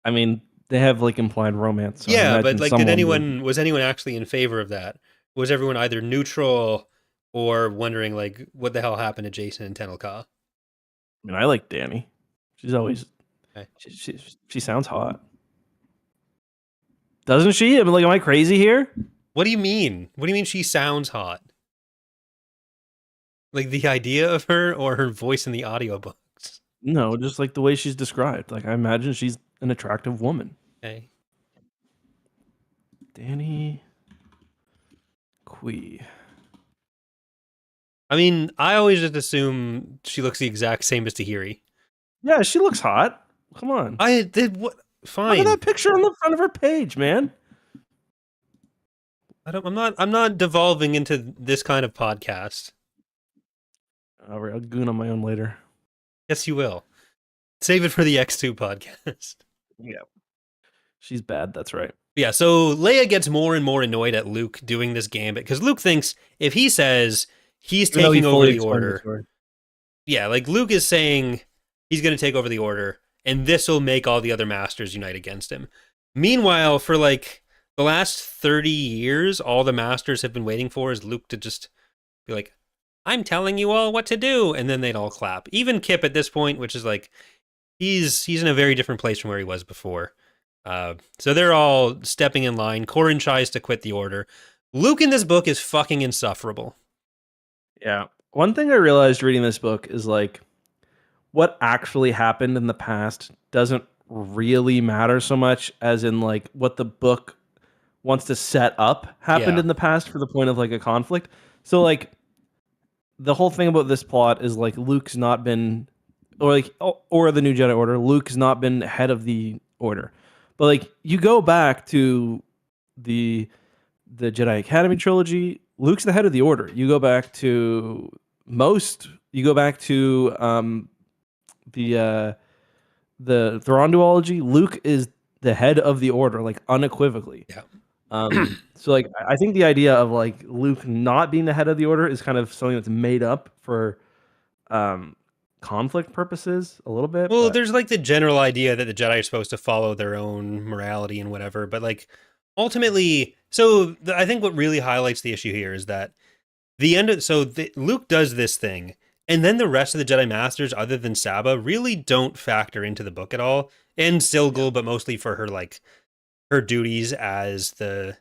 Speaker 2: I mean, they have like implied romance, so I
Speaker 1: Yeah, but
Speaker 2: imagine
Speaker 1: like,
Speaker 2: someone would.
Speaker 1: was anyone actually in favor of that? Was everyone either neutral or wondering like what the hell happened to Jason and Tenelka?
Speaker 2: I mean, I like Danny. She's always
Speaker 1: Okay.
Speaker 2: she sounds hot, doesn't she? I mean, like, am I crazy here?
Speaker 1: What do you mean? What do you mean she sounds hot? Like the idea of her or her voice in the audiobooks?
Speaker 2: No, just like the way she's described. Like, I imagine she's an attractive woman.
Speaker 1: Okay.
Speaker 2: Danny Kui.
Speaker 1: I mean, I always just assume she looks the exact same as Tahiri.
Speaker 2: Yeah, she looks hot. Come on.
Speaker 1: I did what?
Speaker 2: Look at
Speaker 1: Fine.
Speaker 2: that picture on the front of her page, man.
Speaker 1: I'm not devolving into this kind of podcast.
Speaker 2: I'll goon on my own later.
Speaker 1: Yes, you will. Save it for the X2 podcast.
Speaker 2: Yeah. She's bad, that's right.
Speaker 1: Yeah, so Leia gets more and more annoyed at Luke doing this gambit because Luke thinks if he says he's
Speaker 2: Even though he
Speaker 1: taking over
Speaker 2: fully
Speaker 1: the
Speaker 2: explained it
Speaker 1: order,
Speaker 2: to her.
Speaker 1: yeah, like Luke is saying he's going to take over the order, and this will make all the other masters unite against him. Meanwhile, for like the last 30 years, all the masters have been waiting for is Luke to just be like, I'm telling you all what to do, and then they'd all clap. Even Kip at this point, which is like he's in a very different place from where he was before. So they're all stepping in line. Corrin tries to quit the order. Luke in this book is fucking insufferable.
Speaker 2: Yeah. One thing I realized reading this book is like what actually happened in the past doesn't really matter so much as in like what the book wants to set up happened
Speaker 1: Yeah.
Speaker 2: in the past for the point of like a conflict. So like the whole thing about this plot is like Luke's not been or the new Jedi Order, Luke's not been head of the order. But like you go back to the Jedi Academy trilogy, Luke's the head of the order. You go back to the Thrawn duology, Luke is the head of the order, like unequivocally.
Speaker 1: Yeah.
Speaker 2: So like I think the idea of like Luke not being the head of the order is kind of something that's made up for conflict purposes a little bit.
Speaker 1: Well,
Speaker 2: But
Speaker 1: there's like the general idea that the Jedi are supposed to follow their own morality and whatever, but like ultimately, I think what really highlights the issue here is that Luke does this thing, and then the rest of the Jedi Masters, other than Saba, really don't factor into the book at all. And Silgal, but mostly for her like her duties as the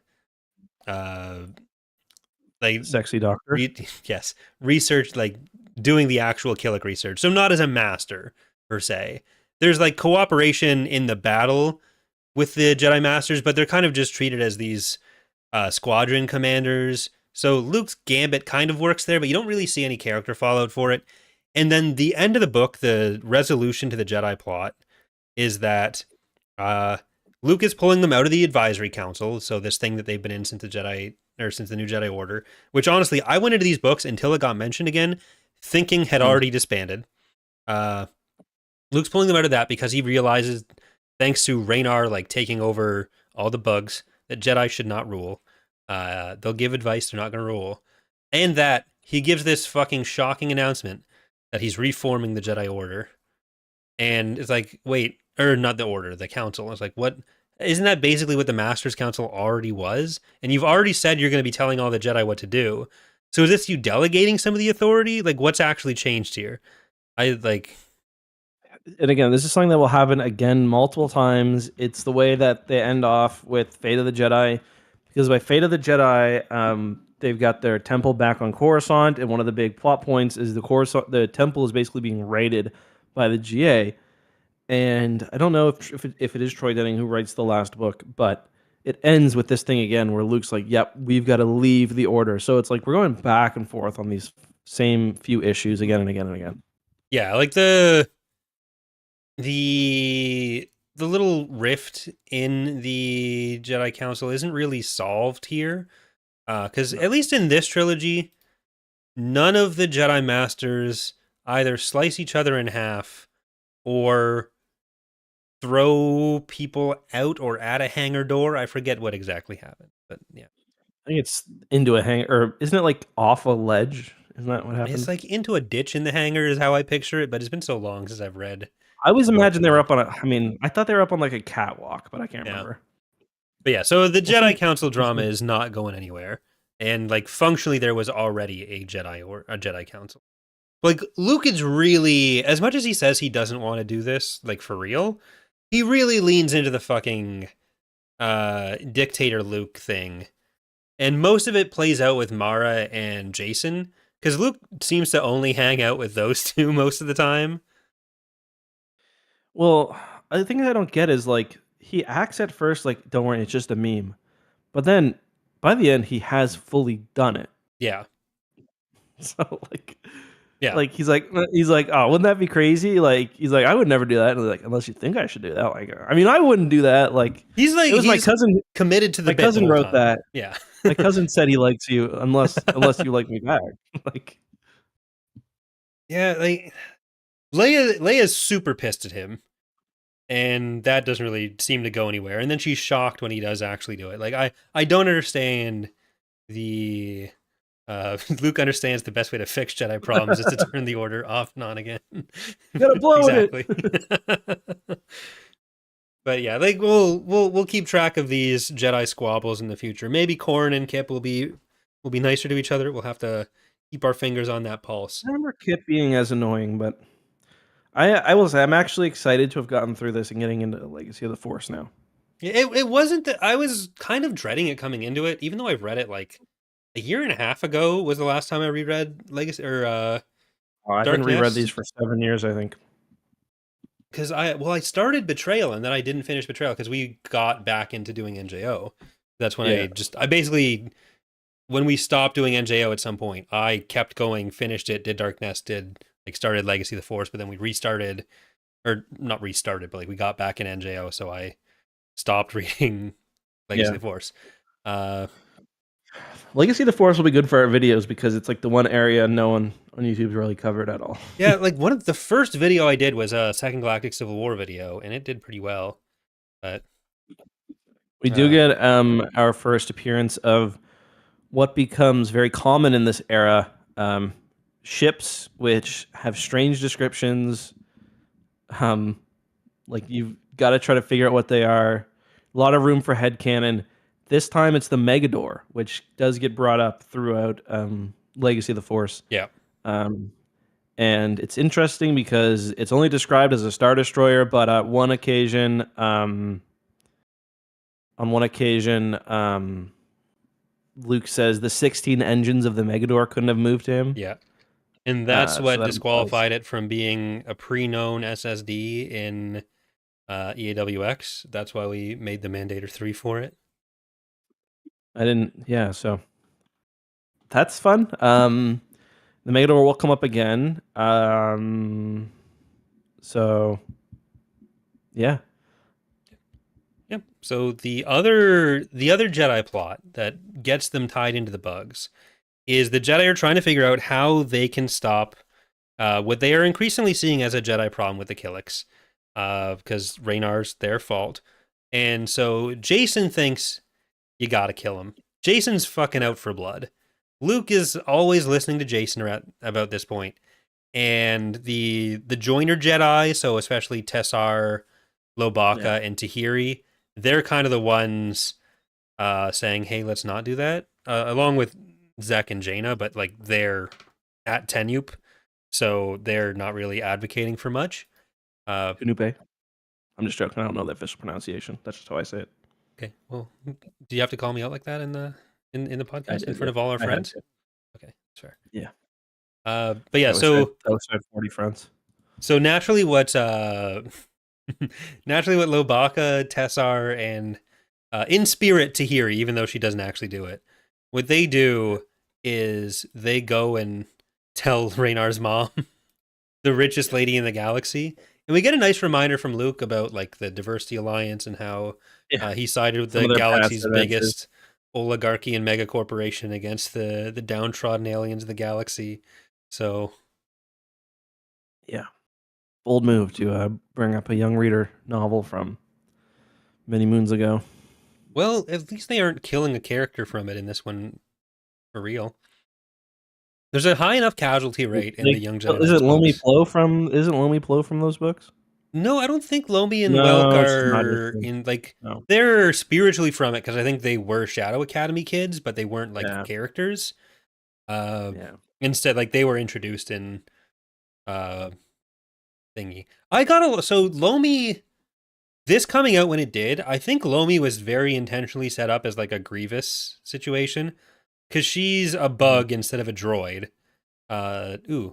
Speaker 1: like
Speaker 2: sexy doctor.
Speaker 1: yes, research, like doing the actual Killick research. So not as a master per se. There's like cooperation in the battle with the Jedi Masters, but they're kind of just treated as these squadron commanders. So Luke's gambit kind of works there, but you don't really see any character fallout for it. And then the end of the book, the resolution to the Jedi plot is that Luke is pulling them out of the advisory council. So this thing that they've been in since the New Jedi Order, which honestly, I went into these books until it got mentioned again, thinking had already disbanded. Luke's pulling them out of that because he realizes, thanks to Raynar like taking over all the bugs, that Jedi should not rule. They'll give advice, they're not going to rule. And that he gives this fucking shocking announcement that he's reforming the Jedi Order. And it's like, wait, or not the Order, the Council. It's like, what? Isn't that basically what the Master's Council already was? And you've already said you're going to be telling all the Jedi what to do. So is this you delegating some of the authority? Like, what's actually changed here? I like.
Speaker 2: And again, this is something that will happen again multiple times. It's the way that they end off with Fate of the Jedi, because by Fate of the Jedi, they've got their temple back on Coruscant, and one of the big plot points is the temple is basically being raided by the GA. And I don't know if it is Troy Denning who writes the last book, but it ends with this thing again where Luke's like, "Yep, we've got to leave the Order." So it's like we're going back and forth on these same few issues again and again and again.
Speaker 1: Yeah, like the little rift in the Jedi Council isn't really solved here, because at least in this trilogy, none of the Jedi Masters either slice each other in half or throw people out or at a hangar door. I forget what exactly happened, but yeah.
Speaker 2: I think it's into a hang, or isn't it like off a ledge? Isn't that what happened?
Speaker 1: It's like into a ditch in the hangar is how I picture it, but it's been so long since I've read.
Speaker 2: I always imagine they were up on a. I mean, I thought they were up on like a catwalk, but I can't remember.
Speaker 1: But yeah, so the Jedi Council drama is not going anywhere, and like functionally, there was already a Jedi Council. Like Luke is really, as much as he says he doesn't want to do this, like for real, he really leans into the fucking dictator Luke thing, and most of it plays out with Mara and Jason, because Luke seems to only hang out with those two most of the time.
Speaker 2: Well, the thing I don't get is like he acts at first like, "Don't worry, it's just a meme," but then by the end he has fully done it.
Speaker 1: Yeah.
Speaker 2: So like,
Speaker 1: yeah,
Speaker 2: like he's like, "Oh, wouldn't that be crazy?" Like he's like, "I would never do that." And like, unless you think I should do that. Like, I mean, I wouldn't do that. Like
Speaker 1: he's like,
Speaker 2: it was my cousin
Speaker 1: committed to the.
Speaker 2: My cousin wrote
Speaker 1: time.
Speaker 2: that.
Speaker 1: Yeah.
Speaker 2: My cousin said he likes you unless you like me back. Like,
Speaker 1: yeah, like Leia's super pissed at him, and that doesn't really seem to go anywhere. And then she's shocked when he does actually do it. Like I don't understand the Luke understands the best way to fix Jedi problems is to turn the Order off and on again.
Speaker 2: you gotta blow
Speaker 1: exactly.
Speaker 2: it.
Speaker 1: But yeah, like we'll keep track of these Jedi squabbles in the future. Maybe Corrin and Kip will be nicer to each other. We'll have to keep our fingers on that pulse.
Speaker 2: I remember Kip being as annoying, but I will say I'm actually excited to have gotten through this and getting into Legacy of the Force now.
Speaker 1: Yeah, it wasn't that I was kind of dreading it coming into it, even though I've read it like a year and a half ago was the last time I reread Legacy or
Speaker 2: I haven't reread these for 7 years, I think.
Speaker 1: Because I started Betrayal and then I didn't finish Betrayal because we got back into doing NJO. That's when I basically, when we stopped doing NJO at some point, I kept going, finished it, did Dark Nest, started Legacy of the Force, but then we restarted, or not restarted, but like we got back in NJO, so I stopped reading Legacy of the Force.
Speaker 2: Legacy of the Force will be good for our videos because it's like the one area no one on YouTube's really covered at all.
Speaker 1: Yeah, like one of the first video I did was a Second Galactic Civil War video, and it did pretty well. But
Speaker 2: we do get our first appearance of what becomes very common in this era, ships which have strange descriptions. Like you've got to try to figure out what they are. A lot of room for headcanon. This time it's the Megador, which does get brought up throughout Legacy of the Force.
Speaker 1: Yeah.
Speaker 2: And it's interesting because it's only described as a Star Destroyer, but on one occasion, Luke says the 16 engines of the Megador couldn't have moved him.
Speaker 1: Yeah. And that's what disqualified it from being a pre-known SSD in EAWX. That's why we made the Mandator 3 for it.
Speaker 2: So that's fun. The Megador will come up again. So yeah.
Speaker 1: Yep. So the other Jedi plot that gets them tied into the bugs is the Jedi are trying to figure out how they can stop what they are increasingly seeing as a Jedi problem with the Killiks, because Raynar's their fault. And so Jason thinks you gotta kill him. Jason's fucking out for blood. Luke is always listening to Jason about this point. and the Joiner Jedi, so especially Tessar,
Speaker 2: Yeah.
Speaker 1: Lobaka, and Tahiri, they're kind of the ones saying, "Hey, let's not do that." Along with Zek and Jaina, but like they're at Tenupe, so they're not really advocating for much.
Speaker 2: Kunupe. I'm just joking. I don't know the official pronunciation. That's just how I say it.
Speaker 1: Okay, well, do you have to call me out like that in the
Speaker 2: I
Speaker 1: podcast in
Speaker 2: did,
Speaker 1: front
Speaker 2: yeah.
Speaker 1: of all our
Speaker 2: I had
Speaker 1: friends?
Speaker 2: to.
Speaker 1: Okay, that's fair.
Speaker 2: Yeah.
Speaker 1: But yeah,
Speaker 2: I wish I had 40 friends.
Speaker 1: so naturally, what naturally what Lobaka, Tessar, and in spirit Tahiri, even though she doesn't actually do it, what they do is they go and tell Raynar's mom, the richest lady in the galaxy, and we get a nice reminder from Luke about like the Diversity Alliance and how
Speaker 2: Yeah.
Speaker 1: he sided with
Speaker 2: Some
Speaker 1: the
Speaker 2: of their past
Speaker 1: galaxy's
Speaker 2: adventures.
Speaker 1: biggest oligarchy and mega corporation against the downtrodden aliens of the galaxy. So
Speaker 2: Yeah. Bold move to bring up a young reader novel from many moons ago.
Speaker 1: well, at least they aren't killing a character from it in this one for real. There's a high enough casualty rate in the Young Jedi Knights
Speaker 2: Isn't
Speaker 1: books.
Speaker 2: Lomi Plo from those books?
Speaker 1: No, I don't think Lomi and Welk
Speaker 2: No, she's not.
Speaker 1: are in like
Speaker 2: No.
Speaker 1: they're spiritually from it because I think they were Shadow Academy kids, but they weren't like
Speaker 2: Yeah.
Speaker 1: characters. Uh,
Speaker 2: Yeah.
Speaker 1: Instead, like they were introduced in uh thingy. I got a so Lomi. This coming out when it did, I think Lomi was very intentionally set up as like a Grievous situation because she's a
Speaker 2: Mhm.
Speaker 1: bug instead of a droid. The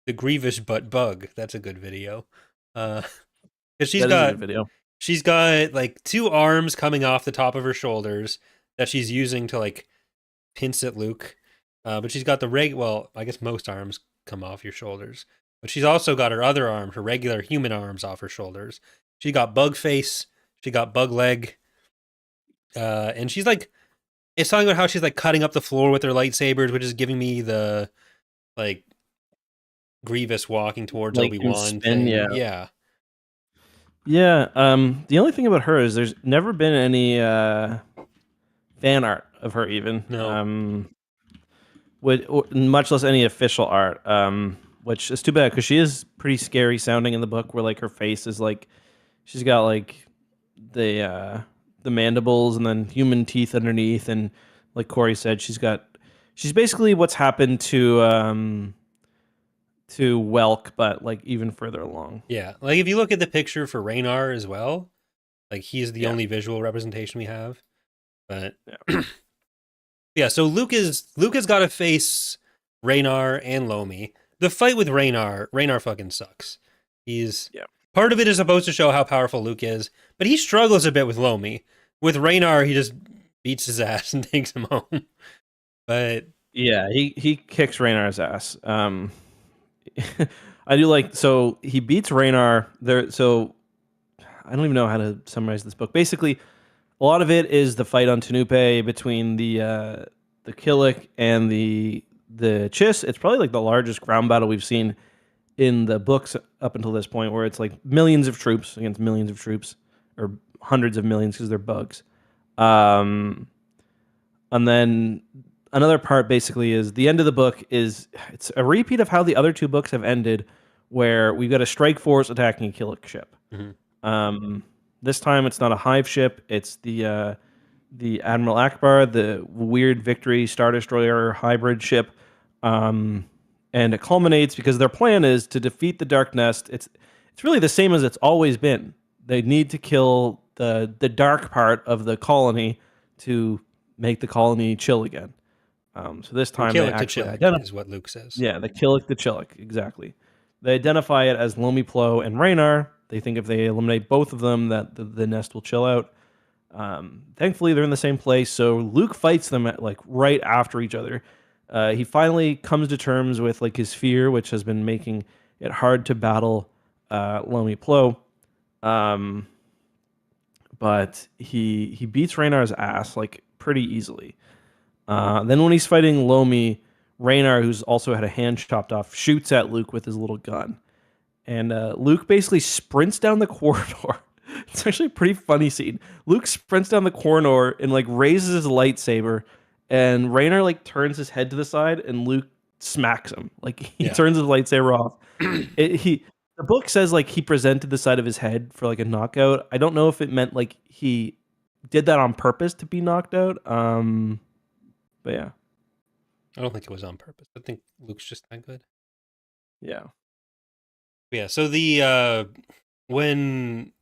Speaker 1: the Grievous but bug. That's a good video. Because
Speaker 2: That is a good video.
Speaker 1: she's got like two arms coming off the top of her shoulders that she's using to like pinch at Luke. But she's got well, I guess most arms come off your shoulders. But she's also got her other arm, her regular human arms off her shoulders. She got bug face, she got bug leg. And she's like it's talking about how she's like cutting up the floor with her lightsabers, which is giving me the like Grievous walking towards
Speaker 2: Like in
Speaker 1: Obi-Wan
Speaker 2: spin, yeah.
Speaker 1: thing. Yeah.
Speaker 2: Yeah. The only thing about her is there's never been any fan art of her even.
Speaker 1: No.
Speaker 2: Much less any official art. Which is too bad because she is pretty scary sounding in the book. Where like her face is like she's got like the mandibles and then human teeth underneath, and like Corey said, she's basically what's happened to Welk, but like even further along.
Speaker 1: Yeah. Like if you look at the picture for Raynar as well, like he's the
Speaker 2: Yeah.
Speaker 1: only visual representation we have. But
Speaker 2: Yeah.
Speaker 1: yeah, so Luke has got to face Raynar and Lomi. The fight with Raynar fucking sucks. He's
Speaker 2: Yeah.
Speaker 1: part of it is supposed to show how powerful Luke is, but he struggles a bit with Lomi. With Raynar, he just beats his ass and takes him home. But
Speaker 2: Yeah, he kicks Raynar's ass. I do like so he beats Raynar there. So I don't even know how to summarize this book. Basically, a lot of it is the fight on Tenupe between the Killik and the Chiss. It's probably like the largest ground battle we've seen in the books up until this point, where it's like millions of troops against millions of troops, or hundreds of millions because they're bugs. Um, and then another part basically is the end of the book is it's a repeat of how the other two books have ended, where we've got a strike force attacking a Killik ship. This time it's not a hive ship; it's the Admiral Akbar, the weird Victory Star Destroyer hybrid ship. And it culminates because their plan is to defeat the Dark Nest. It's really the same as it's always been. They need to kill the dark part of the colony to make the colony chill again. So this time they actually identify.
Speaker 1: is what Luke says.
Speaker 2: Yeah, the Killik the Chillik, exactly. They identify it as Lomi Plo and Raynar. They think if they eliminate both of them, that the nest will chill out. Thankfully, they're in the same place, so Luke fights them at like right after each other. He finally comes to terms with like his fear, which has been making it hard to battle Lomi Plo. But he beats Raynar's ass like pretty easily. Then when he's fighting Lomi, Raynar, who's also had a hand chopped off, shoots at Luke with his little gun. And Luke basically sprints down the corridor. It's actually a pretty funny scene. Luke sprints down the corridor and like raises his lightsaber, and Raynar like turns his head to the side, and Luke smacks him. Like he
Speaker 1: Yeah.
Speaker 2: turns his lightsaber off. The book says like he presented the side of his head for like a knockout. I don't know if it meant like he did that on purpose to be knocked out. But yeah,
Speaker 1: I don't think it was on purpose. I think Luke's just that good.
Speaker 2: yeah,
Speaker 1: Yeah. So the when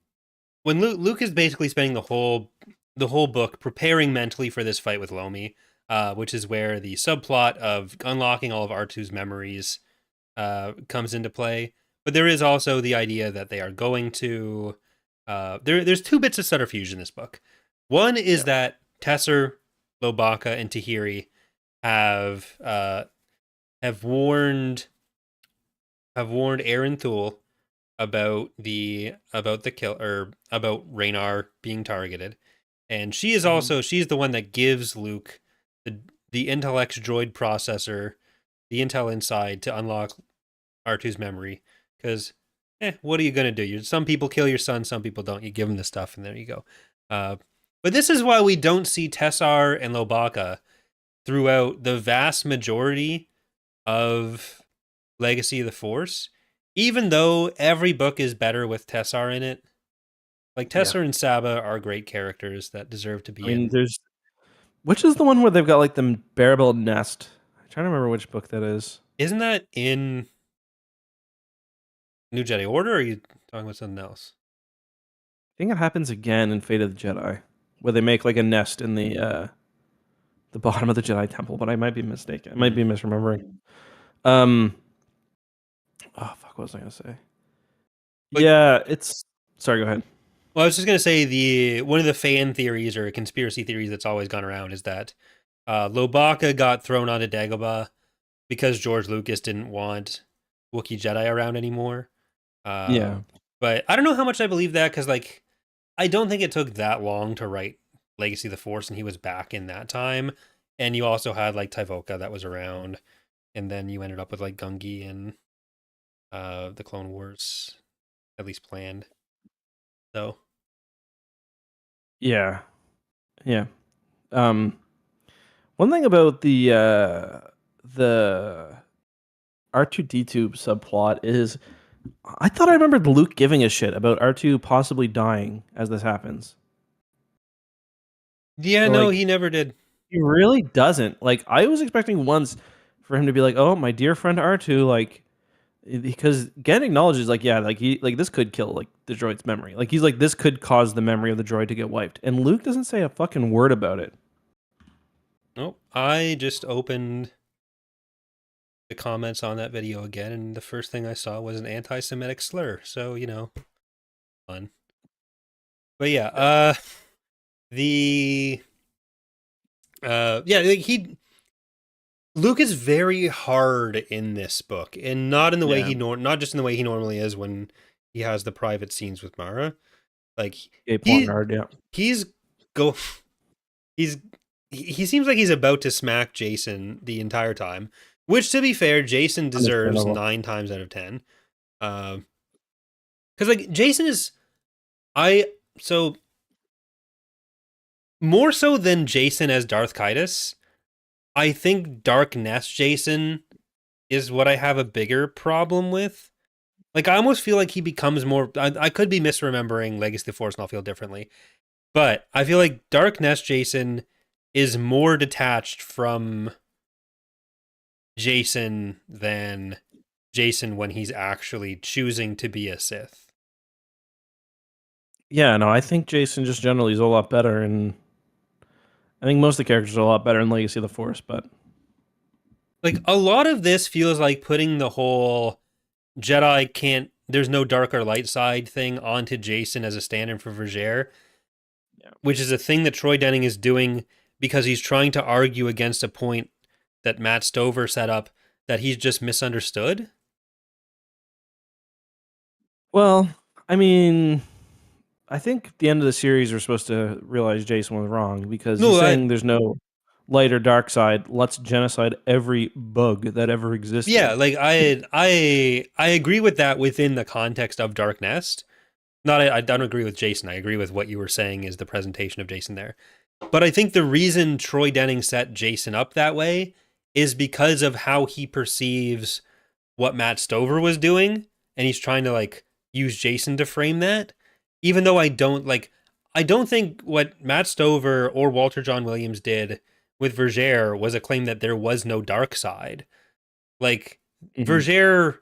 Speaker 1: Luke is basically spending the whole book preparing mentally for this fight with Lomi, which is where the subplot of unlocking all of R2's memories comes into play. But there is also the idea that they are going to. There's two bits of subterfuge in this book. One is that Tesser, Lobaka, and Tahiri have warned Aaron Thule about the kill or about Raynar being targeted, and she is also she's the one that gives Luke the Intellect's droid processor, the intel inside to unlock R2's memory. Because, what are you gonna do? Some people kill your son, some people don't. You give them the stuff, and there you go. But this is why we don't see Tessar and Lobaka throughout the vast majority of Legacy of the Force, even though every book is better with Tessar in it. Like Tessar and Saba are great characters that deserve to be in.
Speaker 2: Which is the one where they've got like the bear-built nest? I'm trying to remember which book that is.
Speaker 1: Isn't that in New Jedi Order, or are you talking about something else?
Speaker 2: I think it happens again in Fate of the Jedi, where they make like a nest in the bottom of the Jedi Temple, but I might be mistaken. I might be misremembering. Oh fuck, what was I gonna say?
Speaker 1: But,
Speaker 2: yeah, it's sorry, go ahead.
Speaker 1: Well, I was just gonna say one of the fan theories or conspiracy theories that's always gone around is that Lobaka got thrown onto Dagobah because George Lucas didn't want Wookiee Jedi around anymore. But I don't know how much I believe that, because like I don't think it took that long to write Legacy of the Force, and he was back in that time. And you also had like Tyvoka that was around, and then you ended up with like Gungi and the Clone Wars, at least planned. So
Speaker 2: yeah. One thing about the R2D2 subplot is I thought I remembered Luke giving a shit about R2 possibly dying as this happens.
Speaker 1: yeah, so, no, like, he never did.
Speaker 2: He really doesn't. Like, I was expecting once for him to be like, "Oh, my dear friend R2," like, because Gen acknowledges, like, yeah, like this could kill like the droid's memory. Like, he's like, this could cause the memory of the droid to get wiped, and Luke doesn't say a fucking word about it.
Speaker 1: Nope. I just opened the comments on that video again, and the first thing I saw was an anti-Semitic slur. So, fun. But yeah, Luke is very hard in this book, and not in the way not just in the way he normally is when he has the private scenes with Mara. Like he seems like he's about to smack Jason the entire time. Which, to be fair, Jason deserves 9 times out of 10. Because like Jason is, more so than Jason as Darth Kaitis, I think Dark Nest Jason is what I have a bigger problem with. Like, I almost feel like he becomes more. I could be misremembering Legacy of the Force, and I'll feel differently. But I feel like Dark Nest Jason is more detached from Jason than Jason when he's actually choosing to be a Sith.
Speaker 2: Yeah, no, I think Jason just generally is a lot better, and I think most of the characters are a lot better in Legacy of the Force, but
Speaker 1: like a lot of this feels like putting the whole there's no dark or light side thing onto Jason as a stand-in for Vergere, which is a thing that Troy Denning is doing because he's trying to argue against a point that Matt Stover set up that he's just misunderstood.
Speaker 2: Well, I mean, I think at the end of the series we're supposed to realize Jason was wrong because he's saying there's no light or dark side. Let's genocide every bug that ever existed.
Speaker 1: Yeah, like I agree with that within the context of Dark Nest. I don't agree with Jason. I agree with what you were saying is the presentation of Jason there. But I think the reason Troy Denning set Jason up that way is because of how he perceives what Matt Stover was doing, and he's trying to like use Jason to frame that. Even though I don't think what Matt Stover or Walter John Williams did with Vergere was a claim that there was no dark side. Like
Speaker 2: Mhm.
Speaker 1: Vergere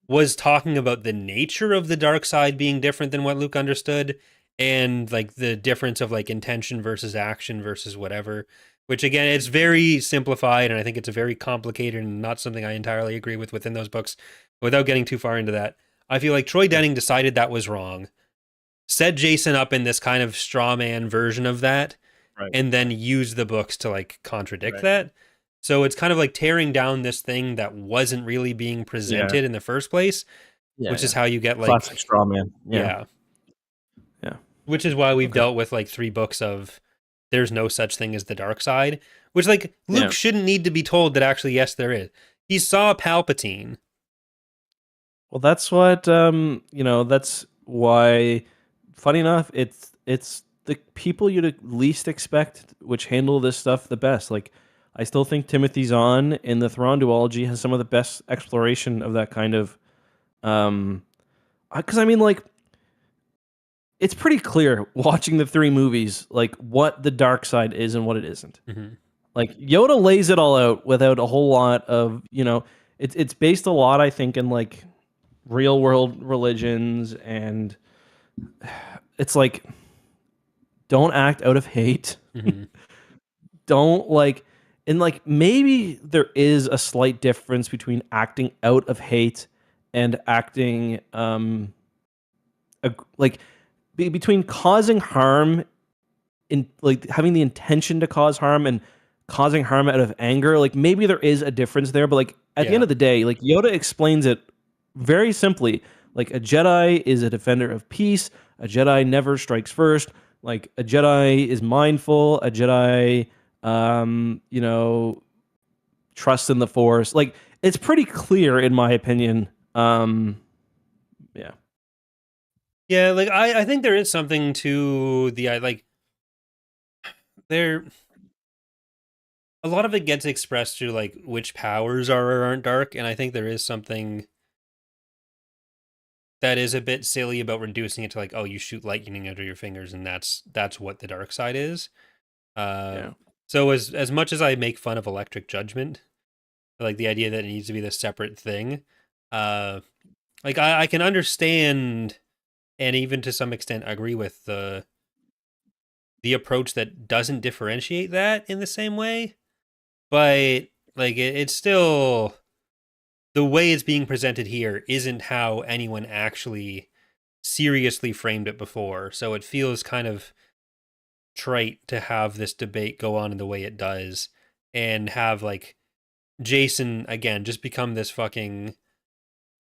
Speaker 1: was talking about the nature of the dark side being different than what Luke understood, and like the difference of like intention versus action versus whatever. Which again, it's very simplified, and I think it's a very complicated and not something I entirely agree with within those books. Without getting too far into that, I feel like Troy
Speaker 2: Yeah.
Speaker 1: Denning decided that was wrong, set Jason up in this kind of straw man version of that,
Speaker 2: Right.
Speaker 1: and then use the books to like contradict
Speaker 2: Right.
Speaker 1: that. So it's kind of like tearing down this thing that wasn't really being
Speaker 2: Yeah.
Speaker 1: presented in the first place,
Speaker 2: Yeah.
Speaker 1: which is
Speaker 2: Yeah.
Speaker 1: how you get
Speaker 2: Classic
Speaker 1: like,
Speaker 2: straw man. Yeah.
Speaker 1: yeah,
Speaker 2: Yeah.
Speaker 1: which is why we've
Speaker 2: Okay.
Speaker 1: dealt with like 3 books of there's no such thing as the dark side, which like Luke
Speaker 2: Yeah.
Speaker 1: shouldn't need to be told that actually, yes, there is. He saw Palpatine.
Speaker 2: Well, that's what that's why funny enough, it's the people you'd least expect which handle this stuff the best. Like I still think Timothy Zahn in the Thrawn duology has some of the best exploration of that kind of because I mean like it's pretty clear watching the 3 movies like what the dark side is and what it isn't.
Speaker 1: Mm-hmm.
Speaker 2: Like Yoda lays it all out without a whole lot of, it's based a lot I think in like real world religions, and it's like don't act out of hate.
Speaker 1: Mm-hmm.
Speaker 2: Don't like, and like maybe there is a slight difference between acting out of hate and acting like between causing harm in like having the intention to cause harm and causing harm out of anger. Like maybe there is a difference there, but like at the end
Speaker 1: Yeah.
Speaker 2: of the day, like Yoda explains it very simply. Like a Jedi is a defender of peace. A Jedi never strikes first. Like a Jedi is mindful. A Jedi, trusts in the Force. Like it's pretty clear, in my opinion. Yeah,
Speaker 1: Yeah, like I think there is something to the like there a lot of it gets expressed through like which powers are or aren't dark, and I think there is something that is a bit silly about reducing it to like, oh, you shoot lightning out of your fingers, and that's what the dark side is. Uh,
Speaker 2: yeah,
Speaker 1: so as much as I make fun of electric judgment, like the idea that it needs to be this separate thing, uh, like I can understand and even to some extent agree with the approach that doesn't differentiate that in the same way, but like it's still the way it's being presented here isn't how anyone actually seriously framed it before. So it feels kind of trite to have this debate go on in the way it does and have like Jason again just become this fucking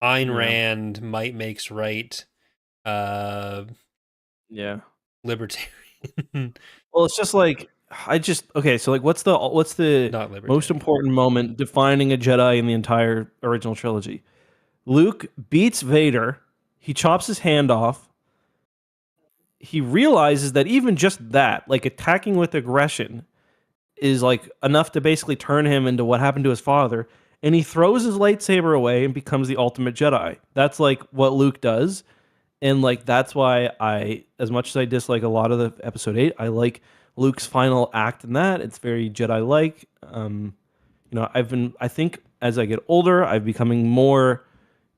Speaker 1: Ayn
Speaker 2: yeah,
Speaker 1: Rand might makes right uh
Speaker 2: yeah.
Speaker 1: libertarian.
Speaker 2: Well, it's just like okay. So like, what's the
Speaker 1: Not
Speaker 2: most
Speaker 1: libertarian.
Speaker 2: important moment defining a Jedi in the entire original trilogy? Luke beats Vader. He chops his hand off. He realizes that even just that, like attacking with aggression, is like enough to basically turn him into what happened to his father. And he throws his lightsaber away and becomes the ultimate Jedi. That's like what Luke does. And like that's why as much as I dislike a lot of the episode 8, I like Luke's final act in that. It's very Jedi like. I think as I get older, I'm becoming more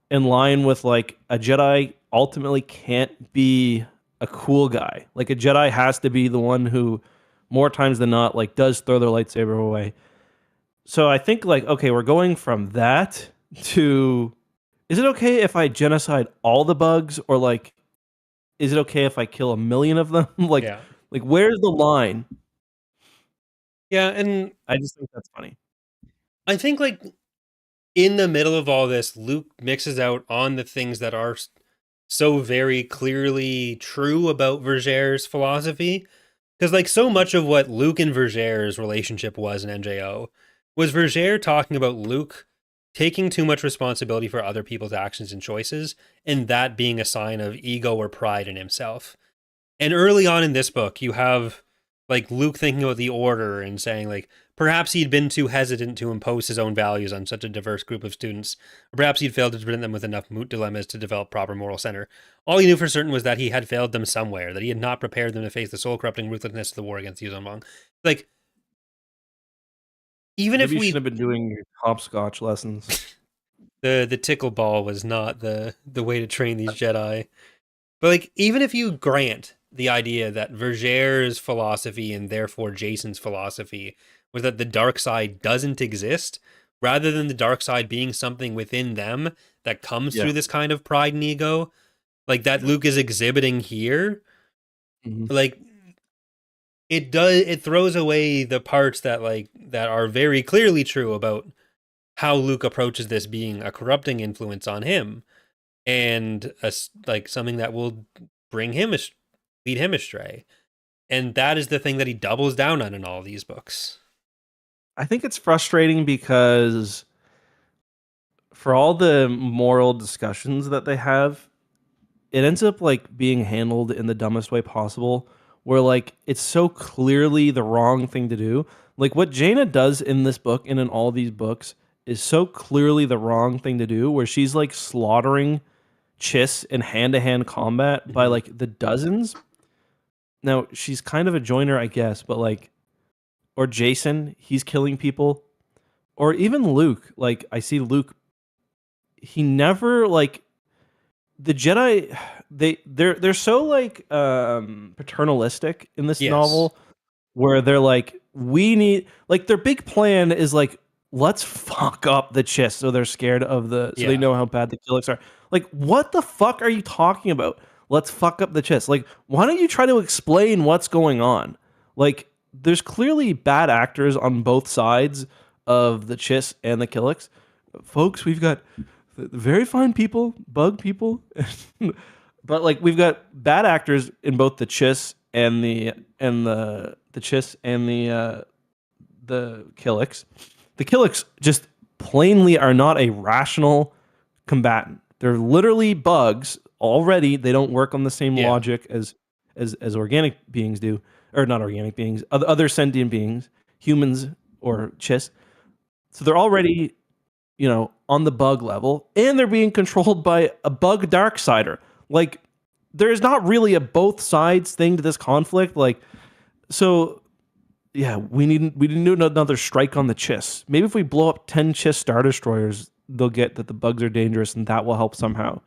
Speaker 2: in line with like a Jedi ultimately can't be a cool guy. Like a Jedi has to be the one who more times than not like does throw their lightsaber away. So I think like, okay, we're going from that to, is it okay if I genocide all the bugs, or like is it okay if I kill 1 million of them?
Speaker 1: Yeah.
Speaker 2: Like where's the line?
Speaker 1: Yeah, and
Speaker 2: I just think that's funny.
Speaker 1: I think like in the middle of all this, Luke mixes out on the things that are so very clearly true about Vergere's philosophy. Because like so much of what Luke and Vergere's relationship was in NJO was Vergere talking about Luke taking too much responsibility for other people's actions and choices, and that being a sign of ego or pride in himself. And early on in this book, you have like Luke thinking about the Order and saying like Perhaps he'd been too hesitant to impose his own values on such a diverse group of students. Or perhaps he'd failed to present them with enough moot dilemmas to develop proper moral center. All he knew for certain was that he had failed them somewhere, that he had not prepared them to face the soul-corrupting ruthlessness of the war against Yuzonbong. Like, even if
Speaker 2: Maybe you should
Speaker 1: we...
Speaker 2: have been doing your hopscotch lessons.
Speaker 1: The tickle ball was not the way to train these Jedi. But, like, even if you grant the idea that Verger's philosophy and therefore Jason's philosophy was that the dark side doesn't exist, rather than the dark side being something within them that comes
Speaker 2: Yeah.
Speaker 1: through this kind of pride and ego, like that Luke is exhibiting here, like it throws away the parts that that are very clearly true about how Luke approaches this being a corrupting influence on him, and like something that will bring him lead him astray. And that is the thing that he doubles down on in all these books.
Speaker 2: I think it's frustrating because for all the moral discussions that they have, it ends up like being handled in the dumbest way possible, where like it's so clearly the wrong thing to do. Like what Jaina does in this book and in all these books is so clearly the wrong thing to do, where she's like slaughtering Chiss in hand-to-hand combat by like the dozens. Now she's kind of a joiner, I guess, but like, or Jason, he's killing people, or even Luke. Like I see Luke, he never like the Jedi. They're so like paternalistic in this novel, where they're like, we need like their big plan is like, let's fuck up the Chiss so they're scared of so they know how bad the Killiks are. Like, what the fuck are you talking about? Let's fuck up the Chiss. Like, why don't you try to explain what's going on? Like, there's clearly bad actors on both sides of the Chiss and the Killiks. Folks, we've got very fine people, bug people, but like we've got bad actors in both the Chiss and the Chiss and the Killiks. The Killiks just plainly are not a rational combatant. They're literally bugs already. They don't work on the same logic as organic beings do, or not organic beings, other sentient beings, humans or Chiss. So they're already, on the bug level, and they're being controlled by a bug darksider. Like, there's not really a both sides thing to this conflict. Like, so yeah, we need another strike on the Chiss. Maybe if we blow up 10 Chiss Star Destroyers, they'll get that the bugs are dangerous, and that will help somehow.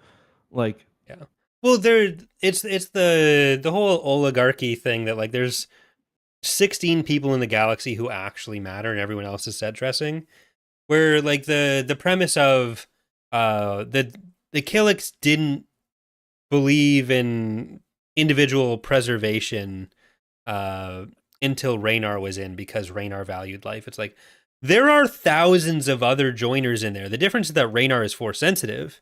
Speaker 2: Like,
Speaker 1: yeah. Well, it's the whole oligarchy thing that like there's 16 people in the galaxy who actually matter, and everyone else is set dressing. Where like the premise of the Killiks didn't believe in individual preservation until Raynar was in, because Raynar valued life. It's like there are thousands of other joiners in there. The difference is that Raynar is force sensitive,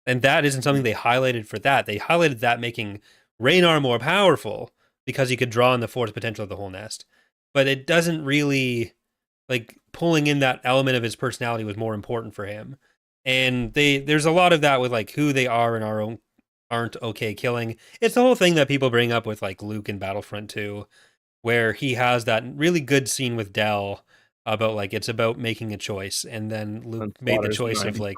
Speaker 1: and that isn't something they highlighted for that. They highlighted that making Raynar more powerful because he could draw on the force potential of the whole nest. But it doesn't really, like, pulling in that element of his personality was more important for him. And there's a lot of that with like who they are and aren't okay killing. It's the whole thing that people bring up with like Luke in Battlefront 2, where he has that really good scene with Del about like it's about making a choice, and then Luke made the choice of like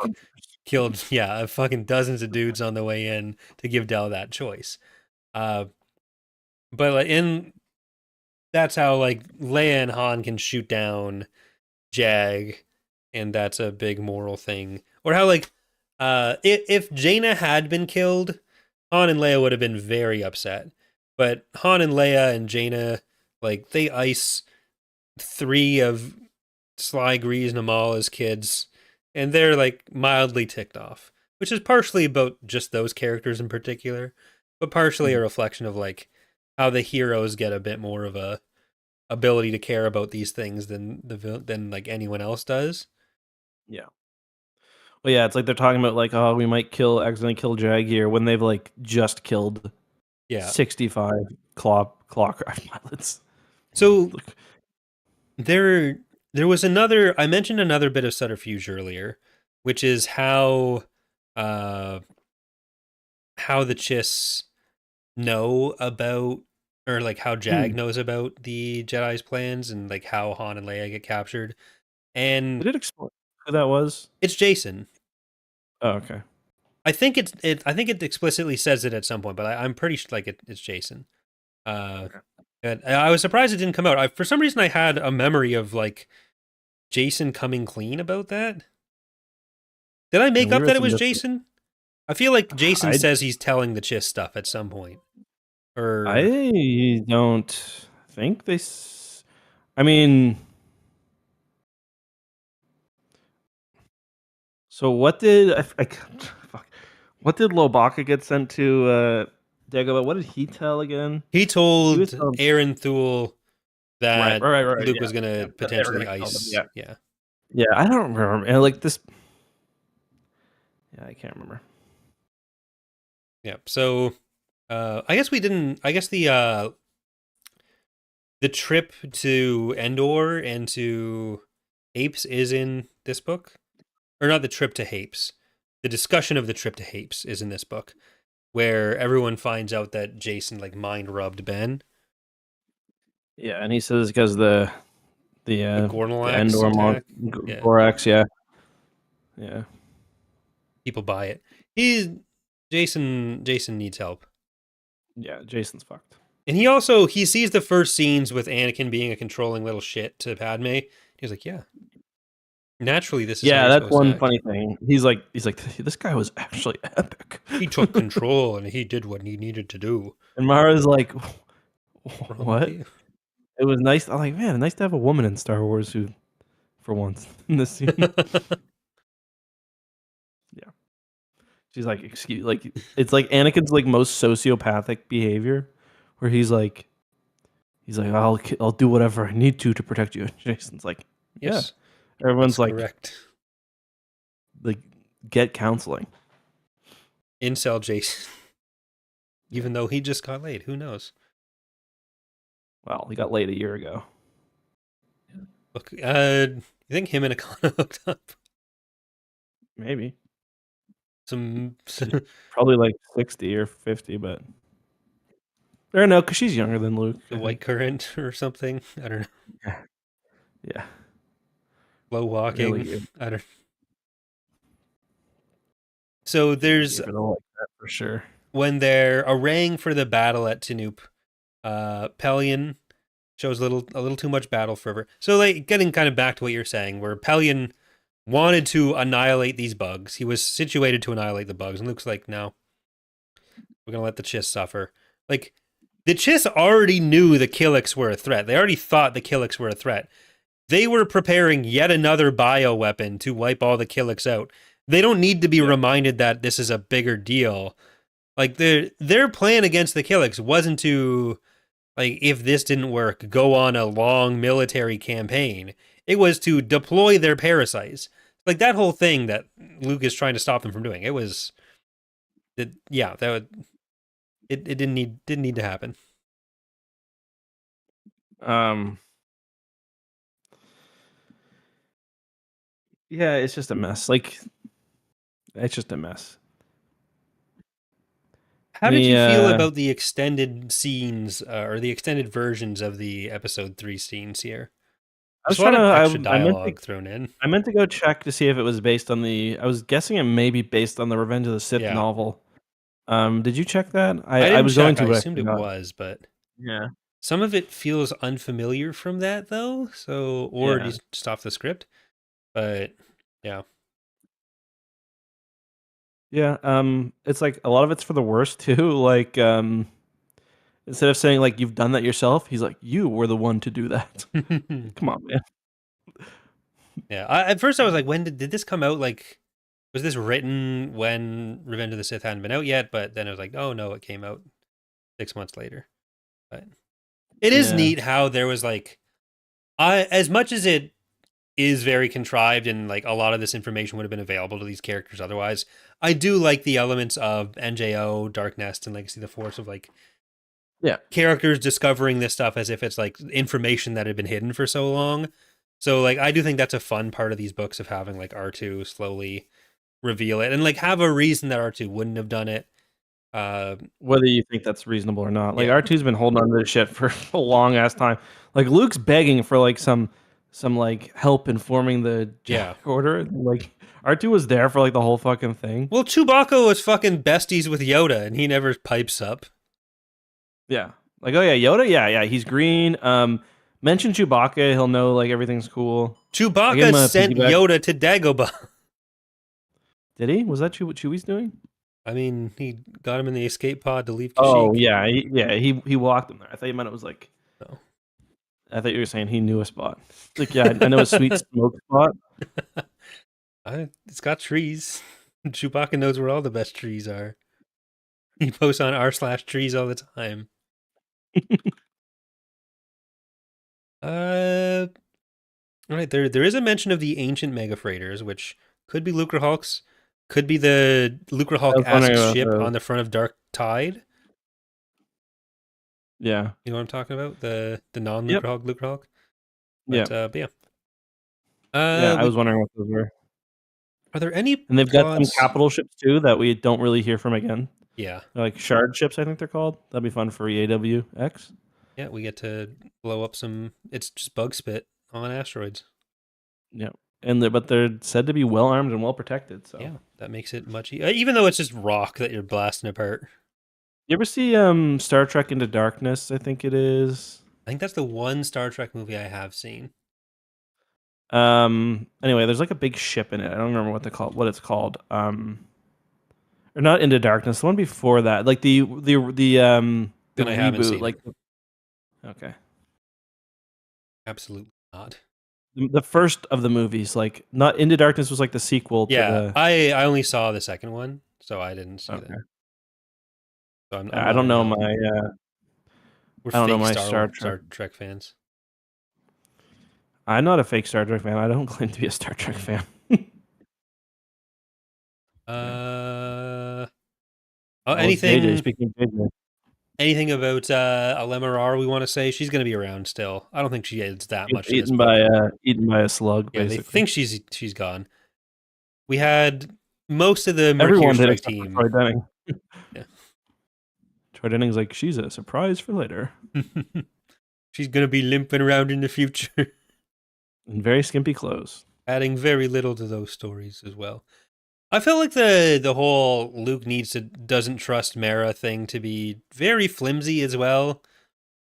Speaker 1: killed fucking dozens of dudes on the way in to give Del that choice. But like that's how like Leia and Han can shoot down Jag, and that's a big moral thing. Or how like if Jaina had been killed, Han and Leia would have been very upset. But Han and Leia and Jaina, like, they ice 3 of Sly Grease Namala's kids, and they're like mildly ticked off, which is partially about just those characters in particular, but partially a reflection of like how the heroes get a bit more of a ability to care about these things than like anyone else does.
Speaker 2: Yeah. Well, yeah, it's like they're talking about like, oh, we might accidentally kill Jag here, when they've like just killed 65 clawcraft pilots.
Speaker 1: So there was I mentioned another bit of subterfuge earlier, which is how the Chiss know about or like how Jag knows about the Jedi's plans and like how Han and Leia get captured. And
Speaker 2: Did it explain who that was?
Speaker 1: it's Jason.
Speaker 2: Oh, okay.
Speaker 1: I think I think it explicitly says it at some point, but I'm pretty sure like it's Jason.
Speaker 2: Okay.
Speaker 1: And I was surprised it didn't come out. For some reason, I had a memory of like Jason coming clean about that. Did I make
Speaker 2: And we
Speaker 1: up
Speaker 2: were
Speaker 1: that
Speaker 2: at
Speaker 1: it
Speaker 2: the
Speaker 1: was
Speaker 2: myth-
Speaker 1: Jason? I feel like Jason
Speaker 2: I
Speaker 1: says he's telling the Chiss stuff at some point. Or
Speaker 2: I don't think they. I mean, so what did fuck, what did Lobaka get sent to Dagobah? What did he tell again?
Speaker 1: he
Speaker 2: He was
Speaker 1: told
Speaker 2: telling,
Speaker 1: Aaron Thule
Speaker 2: right,
Speaker 1: that
Speaker 2: right, right, right.
Speaker 1: Luke
Speaker 2: Yeah,
Speaker 1: was going
Speaker 2: yeah.
Speaker 1: to
Speaker 2: That they were
Speaker 1: potentially
Speaker 2: gonna kill them.
Speaker 1: ice.
Speaker 2: Yeah,
Speaker 1: Yeah.
Speaker 2: yeah. I don't remember. And like this. Yeah, I can't remember.
Speaker 1: Yeah. So I guess we didn't. I guess the trip to Endor and to Apes is in this book, or not the trip to Hapes. The discussion of the trip to Hapes is in this book, where everyone finds out that Jason like mind rubbed Ben.
Speaker 2: Yeah, and he says because the the
Speaker 1: Gornalax
Speaker 2: Endor
Speaker 1: attack. Yeah,
Speaker 2: Gorax, yeah, yeah,
Speaker 1: people buy it. He's Jason needs help.
Speaker 2: yeah. Jason's fucked.
Speaker 1: And he sees the first scenes with Anakin being a controlling little shit to Padme. He's like, yeah, naturally this is how
Speaker 2: Yeah,
Speaker 1: you're
Speaker 2: that's
Speaker 1: supposed to
Speaker 2: one
Speaker 1: act.
Speaker 2: funny thing. He's like, this guy was actually epic.
Speaker 1: He took control and he did what he needed to do.
Speaker 2: And Mara's like,
Speaker 1: What's wrong with
Speaker 2: what?
Speaker 1: you?
Speaker 2: It was nice. I'm like, man, nice to have a woman in Star Wars who, for once, in this scene. Yeah, she's like, excuse, like it's like Anakin's like most sociopathic behavior, where he's like, I'll do whatever I need to protect you. And Jason's like, yeah.
Speaker 1: Yes,
Speaker 2: Everyone's
Speaker 1: that's
Speaker 2: like,
Speaker 1: correct.
Speaker 2: get counseling.
Speaker 1: Incel Jason. Even though he just got laid, who knows?
Speaker 2: Well, he got laid a year ago.
Speaker 1: Look, you think him and Akana hooked up?
Speaker 2: Maybe.
Speaker 1: Some
Speaker 2: Probably like 60 or 50, but or no, because she's younger than Luke.
Speaker 1: the white current or something. I don't know.
Speaker 2: Yeah. Yeah.
Speaker 1: Slow walking.
Speaker 2: Really,
Speaker 1: I don't. So there's
Speaker 2: I don't like that for sure.
Speaker 1: when they're arraying for the battle at Tanoop, Pelion shows a little too much battle fervor. So like getting kind of back to what you're saying, where Pelion wanted to annihilate these bugs. He was situated to annihilate the bugs, and Luke's like, no, we're gonna let the Chiss suffer. Like the Chiss already knew the Killiks were a threat. They already thought the Killiks were a threat. They were preparing yet another bioweapon to wipe all the Killiks out. They don't need to be reminded that this is a bigger deal. Like their plan against the Killiks wasn't to, like, if this didn't work, go on a long military campaign. It was to deploy their parasites. Like that whole thing that Luke is trying to stop them from doing. It was, yeah, that would, it didn't need to happen.
Speaker 2: Yeah, it's just a mess. Like, it's just a mess.
Speaker 1: How did you feel about the extended scenes or the extended versions of the episode 3 scenes here?
Speaker 2: I was
Speaker 1: There's a lot
Speaker 2: trying
Speaker 1: of
Speaker 2: to.
Speaker 1: extra dialogue thrown in.
Speaker 2: I meant to go check to see if it was based on the. I was guessing it may be based on the Revenge of the Sith
Speaker 1: Yeah.
Speaker 2: novel. Did you check that?
Speaker 1: I didn't
Speaker 2: was
Speaker 1: check.
Speaker 2: going to.
Speaker 1: I
Speaker 2: But
Speaker 1: assumed it
Speaker 2: forgot.
Speaker 1: was, but
Speaker 2: Yeah.
Speaker 1: some of it feels unfamiliar from that though. So, or
Speaker 2: Yeah.
Speaker 1: just off the script. But yeah,
Speaker 2: Yeah. It's like a lot of it's for the worst too. Like, instead of saying like you've done that yourself, he's like, you were the one to do that. Come on, man.
Speaker 1: yeah. At first, I was like, when did this come out? Like, was this written when Revenge of the Sith hadn't been out yet? But then I was like, oh no, it came out 6 months later. But it is neat how there was like, as much as it is very contrived and like a lot of this information would have been available to these characters otherwise, I do like the elements of NJO, Dark Nest, and Legacy of the Force of like, characters discovering this stuff as if it's like information that had been hidden for so long. So like I do think that's a fun part of these books, of having like R2 slowly reveal it and like have a reason that R2 wouldn't have done it.
Speaker 2: Whether you think that's reasonable or not. Like
Speaker 1: Yeah.
Speaker 2: R2's been holding on to this shit for a long ass time. Like Luke's begging for like some like help informing the
Speaker 1: Yeah.
Speaker 2: Jedi Order. Like R2 was there for like the whole fucking thing.
Speaker 1: Well, Chewbacca was fucking besties with Yoda, and he never pipes up.
Speaker 2: Yeah. Like, oh yeah, Yoda, yeah, he's green. Mention Chewbacca, he'll know like everything's cool. I gave him
Speaker 1: Chewbacca
Speaker 2: a
Speaker 1: sent
Speaker 2: piggyback.
Speaker 1: Yoda to Dagobah.
Speaker 2: Did he? Was that what Chewie's doing?
Speaker 1: I mean, he got him in the escape pod to leave
Speaker 2: Oh
Speaker 1: Kashyyyk.
Speaker 2: yeah, he walked him there. I thought you meant it was like.
Speaker 1: No.
Speaker 2: I thought you were saying he knew a spot. Like, yeah, I know a sweet smoke spot.
Speaker 1: It's got trees. Chewbacca knows where all the best trees are. He posts on r/trees all the time. All right, there is a mention of the ancient mega freighters, which could be Lucre Hulks, could be the Lucre Hulk-esque ship on the front of Dark Tide.
Speaker 2: Yeah,
Speaker 1: you know what I'm talking about, the non-Lucre Hulk, Lucre Hulk. But, but yeah.
Speaker 2: Yeah, I was wondering what those were.
Speaker 1: Are there any?
Speaker 2: And they've got some capital ships too that we don't really hear from again.
Speaker 1: Yeah,
Speaker 2: they're like shard ships, I think they're called. That'd be fun for EAWX.
Speaker 1: Yeah, we get to blow up some. It's just bug spit on asteroids.
Speaker 2: Yeah, but they're said to be well armed and well protected. So
Speaker 1: yeah, that makes it much easier. Even though it's just rock that you're blasting apart.
Speaker 2: You ever see Star Trek Into Darkness? I think it is.
Speaker 1: I think that's the one Star Trek movie I have seen.
Speaker 2: Anyway, there's like a big ship in it. I don't remember what it's called. Or not Into Darkness. The one before that, like the reboot. Like, okay,
Speaker 1: absolutely not.
Speaker 2: The first of the movies, like not Into Darkness, was like the sequel.
Speaker 1: Yeah, I only saw the second one, so I didn't see that. So
Speaker 2: I don't know my.
Speaker 1: We're I don't know my Star Trek fans.
Speaker 2: I'm not a fake Star Trek fan. I don't claim to be a Star Trek fan.
Speaker 1: Anything?
Speaker 2: Speaking of JJ.
Speaker 1: Anything about Alemarar we want to say? She's going to be around still. I don't think she adds that much.
Speaker 2: Eaten by a slug.
Speaker 1: Yeah,
Speaker 2: basically.
Speaker 1: They think she's gone. We had most of the Mercury Strike team.
Speaker 2: Troy Denning. Yeah. Troy Denning's like, she's a surprise for later.
Speaker 1: She's going to be limping around in the future.
Speaker 2: In very skimpy clothes.
Speaker 1: Adding very little to those stories as well. I felt like the whole Luke doesn't trust Mara thing to be very flimsy as well.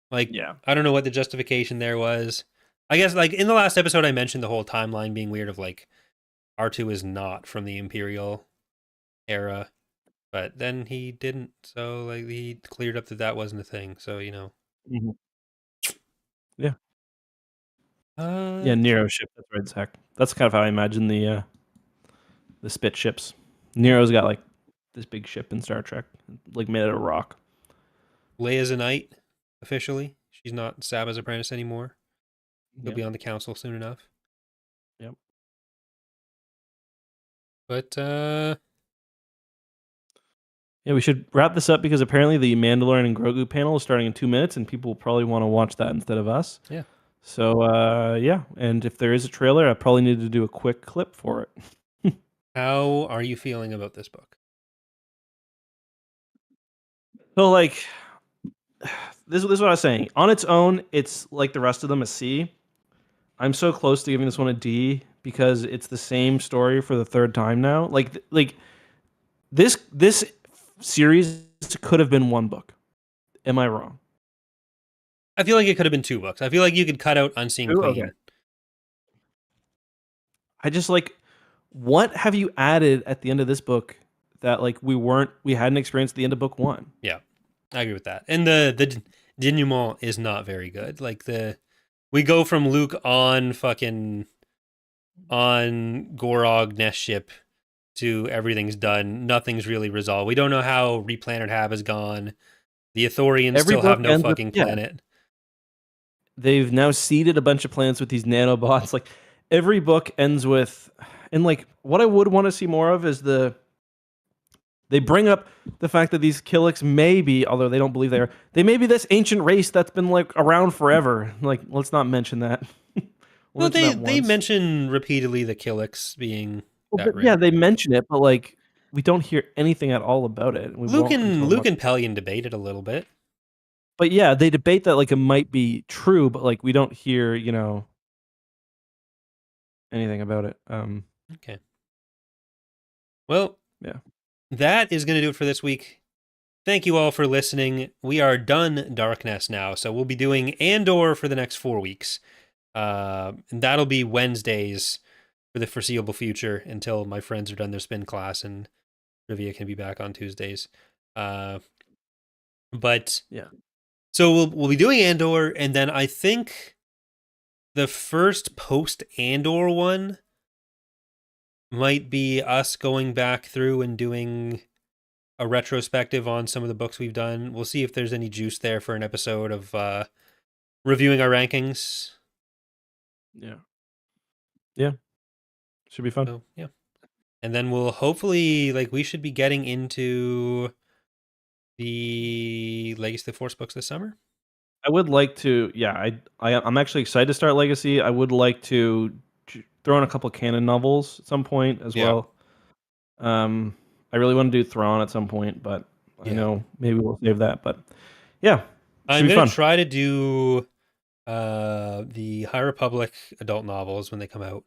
Speaker 1: Like, yeah. I don't know what the justification there was. I guess, like, in the last episode, I mentioned the whole timeline being weird of, like, R2 is not from the Imperial era. But then he didn't, so, like, he cleared up that wasn't a thing. So, you know.
Speaker 2: Mm-hmm. Yeah. Nero ship. That's right, Zach. That's kind of how I imagine the spit ships. Nero's got like this big ship in Star Trek, like made out of rock.
Speaker 1: Leia's a knight, officially. She's not Saba's apprentice anymore. He'll be on the council soon enough.
Speaker 2: Yep.
Speaker 1: But
Speaker 2: yeah, we should wrap this up because apparently the Mandalorian and Grogu panel is starting in 2 minutes, and people will probably want to watch that instead of us.
Speaker 1: Yeah.
Speaker 2: So yeah, and if there is a trailer, I probably need to do a quick clip for it.
Speaker 1: How are you feeling about this book?
Speaker 2: So like, this is what I was saying. On its own, it's like the rest of them a C. I'm so close to giving this one a D because it's the same story for the third time now. Like this series could have been one book. Am I wrong?
Speaker 1: I feel like it could have been 2 books. I feel like you could cut out Unseen Queen. Okay.
Speaker 2: I just like, what have you added at the end of this book that like we hadn't experienced at the end of book 1?
Speaker 1: Yeah, I agree with that. And the denouement is not very good. Like we go from Luke on Gorog Nest ship to everything's done. Nothing's really resolved. We don't know how Replanet Hab has gone. The Ithorians still have no fucking planet.
Speaker 2: They've now seeded a bunch of planets with these nanobots. Like every book ends with, and like what I would want to see more of is they bring up the fact that these Killiks may be, although they don't believe they may be this ancient race that's been like around forever. Like, let's not mention that.
Speaker 1: Well, they mention repeatedly the Killiks being that race.
Speaker 2: Yeah, they mention it, but like we don't hear anything at all about it. We
Speaker 1: Luke
Speaker 2: won't
Speaker 1: and
Speaker 2: until
Speaker 1: Luke
Speaker 2: much.
Speaker 1: and Pelion debated a little bit.
Speaker 2: But yeah, they debate that like it might be true, but like we don't hear, anything about it.
Speaker 1: Okay. Well,
Speaker 2: Yeah.
Speaker 1: that is going to do it for this week. Thank you all for listening. We are done Darkness now, so we'll be doing Andor for the next 4 weeks. And that'll be Wednesdays for the foreseeable future until my friends are done their spin class and Trivia can be back on Tuesdays. But
Speaker 2: Yeah.
Speaker 1: so we'll be doing Andor, and then I think the first post Andor one might be us going back through and doing a retrospective on some of the books we've done. We'll see if there's any juice there for an episode of reviewing our rankings.
Speaker 2: Yeah. Yeah. Should be fun.
Speaker 1: So yeah. And then we'll hopefully we should be getting into the Legacy of the Force books this summer.
Speaker 2: I would like to. Yeah, I'm actually excited to start Legacy. I would like to throw in a couple canon novels at some point as well. I really want to do Thrawn at some point, but I know maybe we'll save that. But yeah,
Speaker 1: I'm gonna try to do the High Republic adult novels when they come out.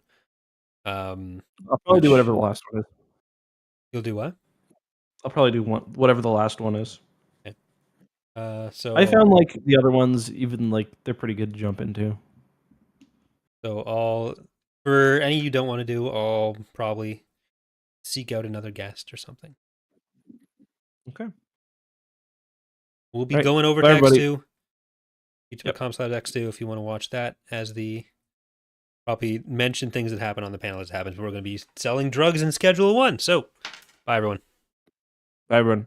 Speaker 2: I'll probably do whatever the last one is.
Speaker 1: You'll do what?
Speaker 2: I'll probably do whatever the last one is.
Speaker 1: Okay. So
Speaker 2: I found the other ones even they're pretty good to jump into.
Speaker 1: So for any you don't want to do, I'll probably seek out another guest or something.
Speaker 2: Okay.
Speaker 1: We'll be going over to X2. YouTube.com/X2 if you want to watch that as the probably mention things that happen on the panel as it happens. We're going to be selling drugs in Schedule 1. So, bye everyone.
Speaker 2: Bye everyone.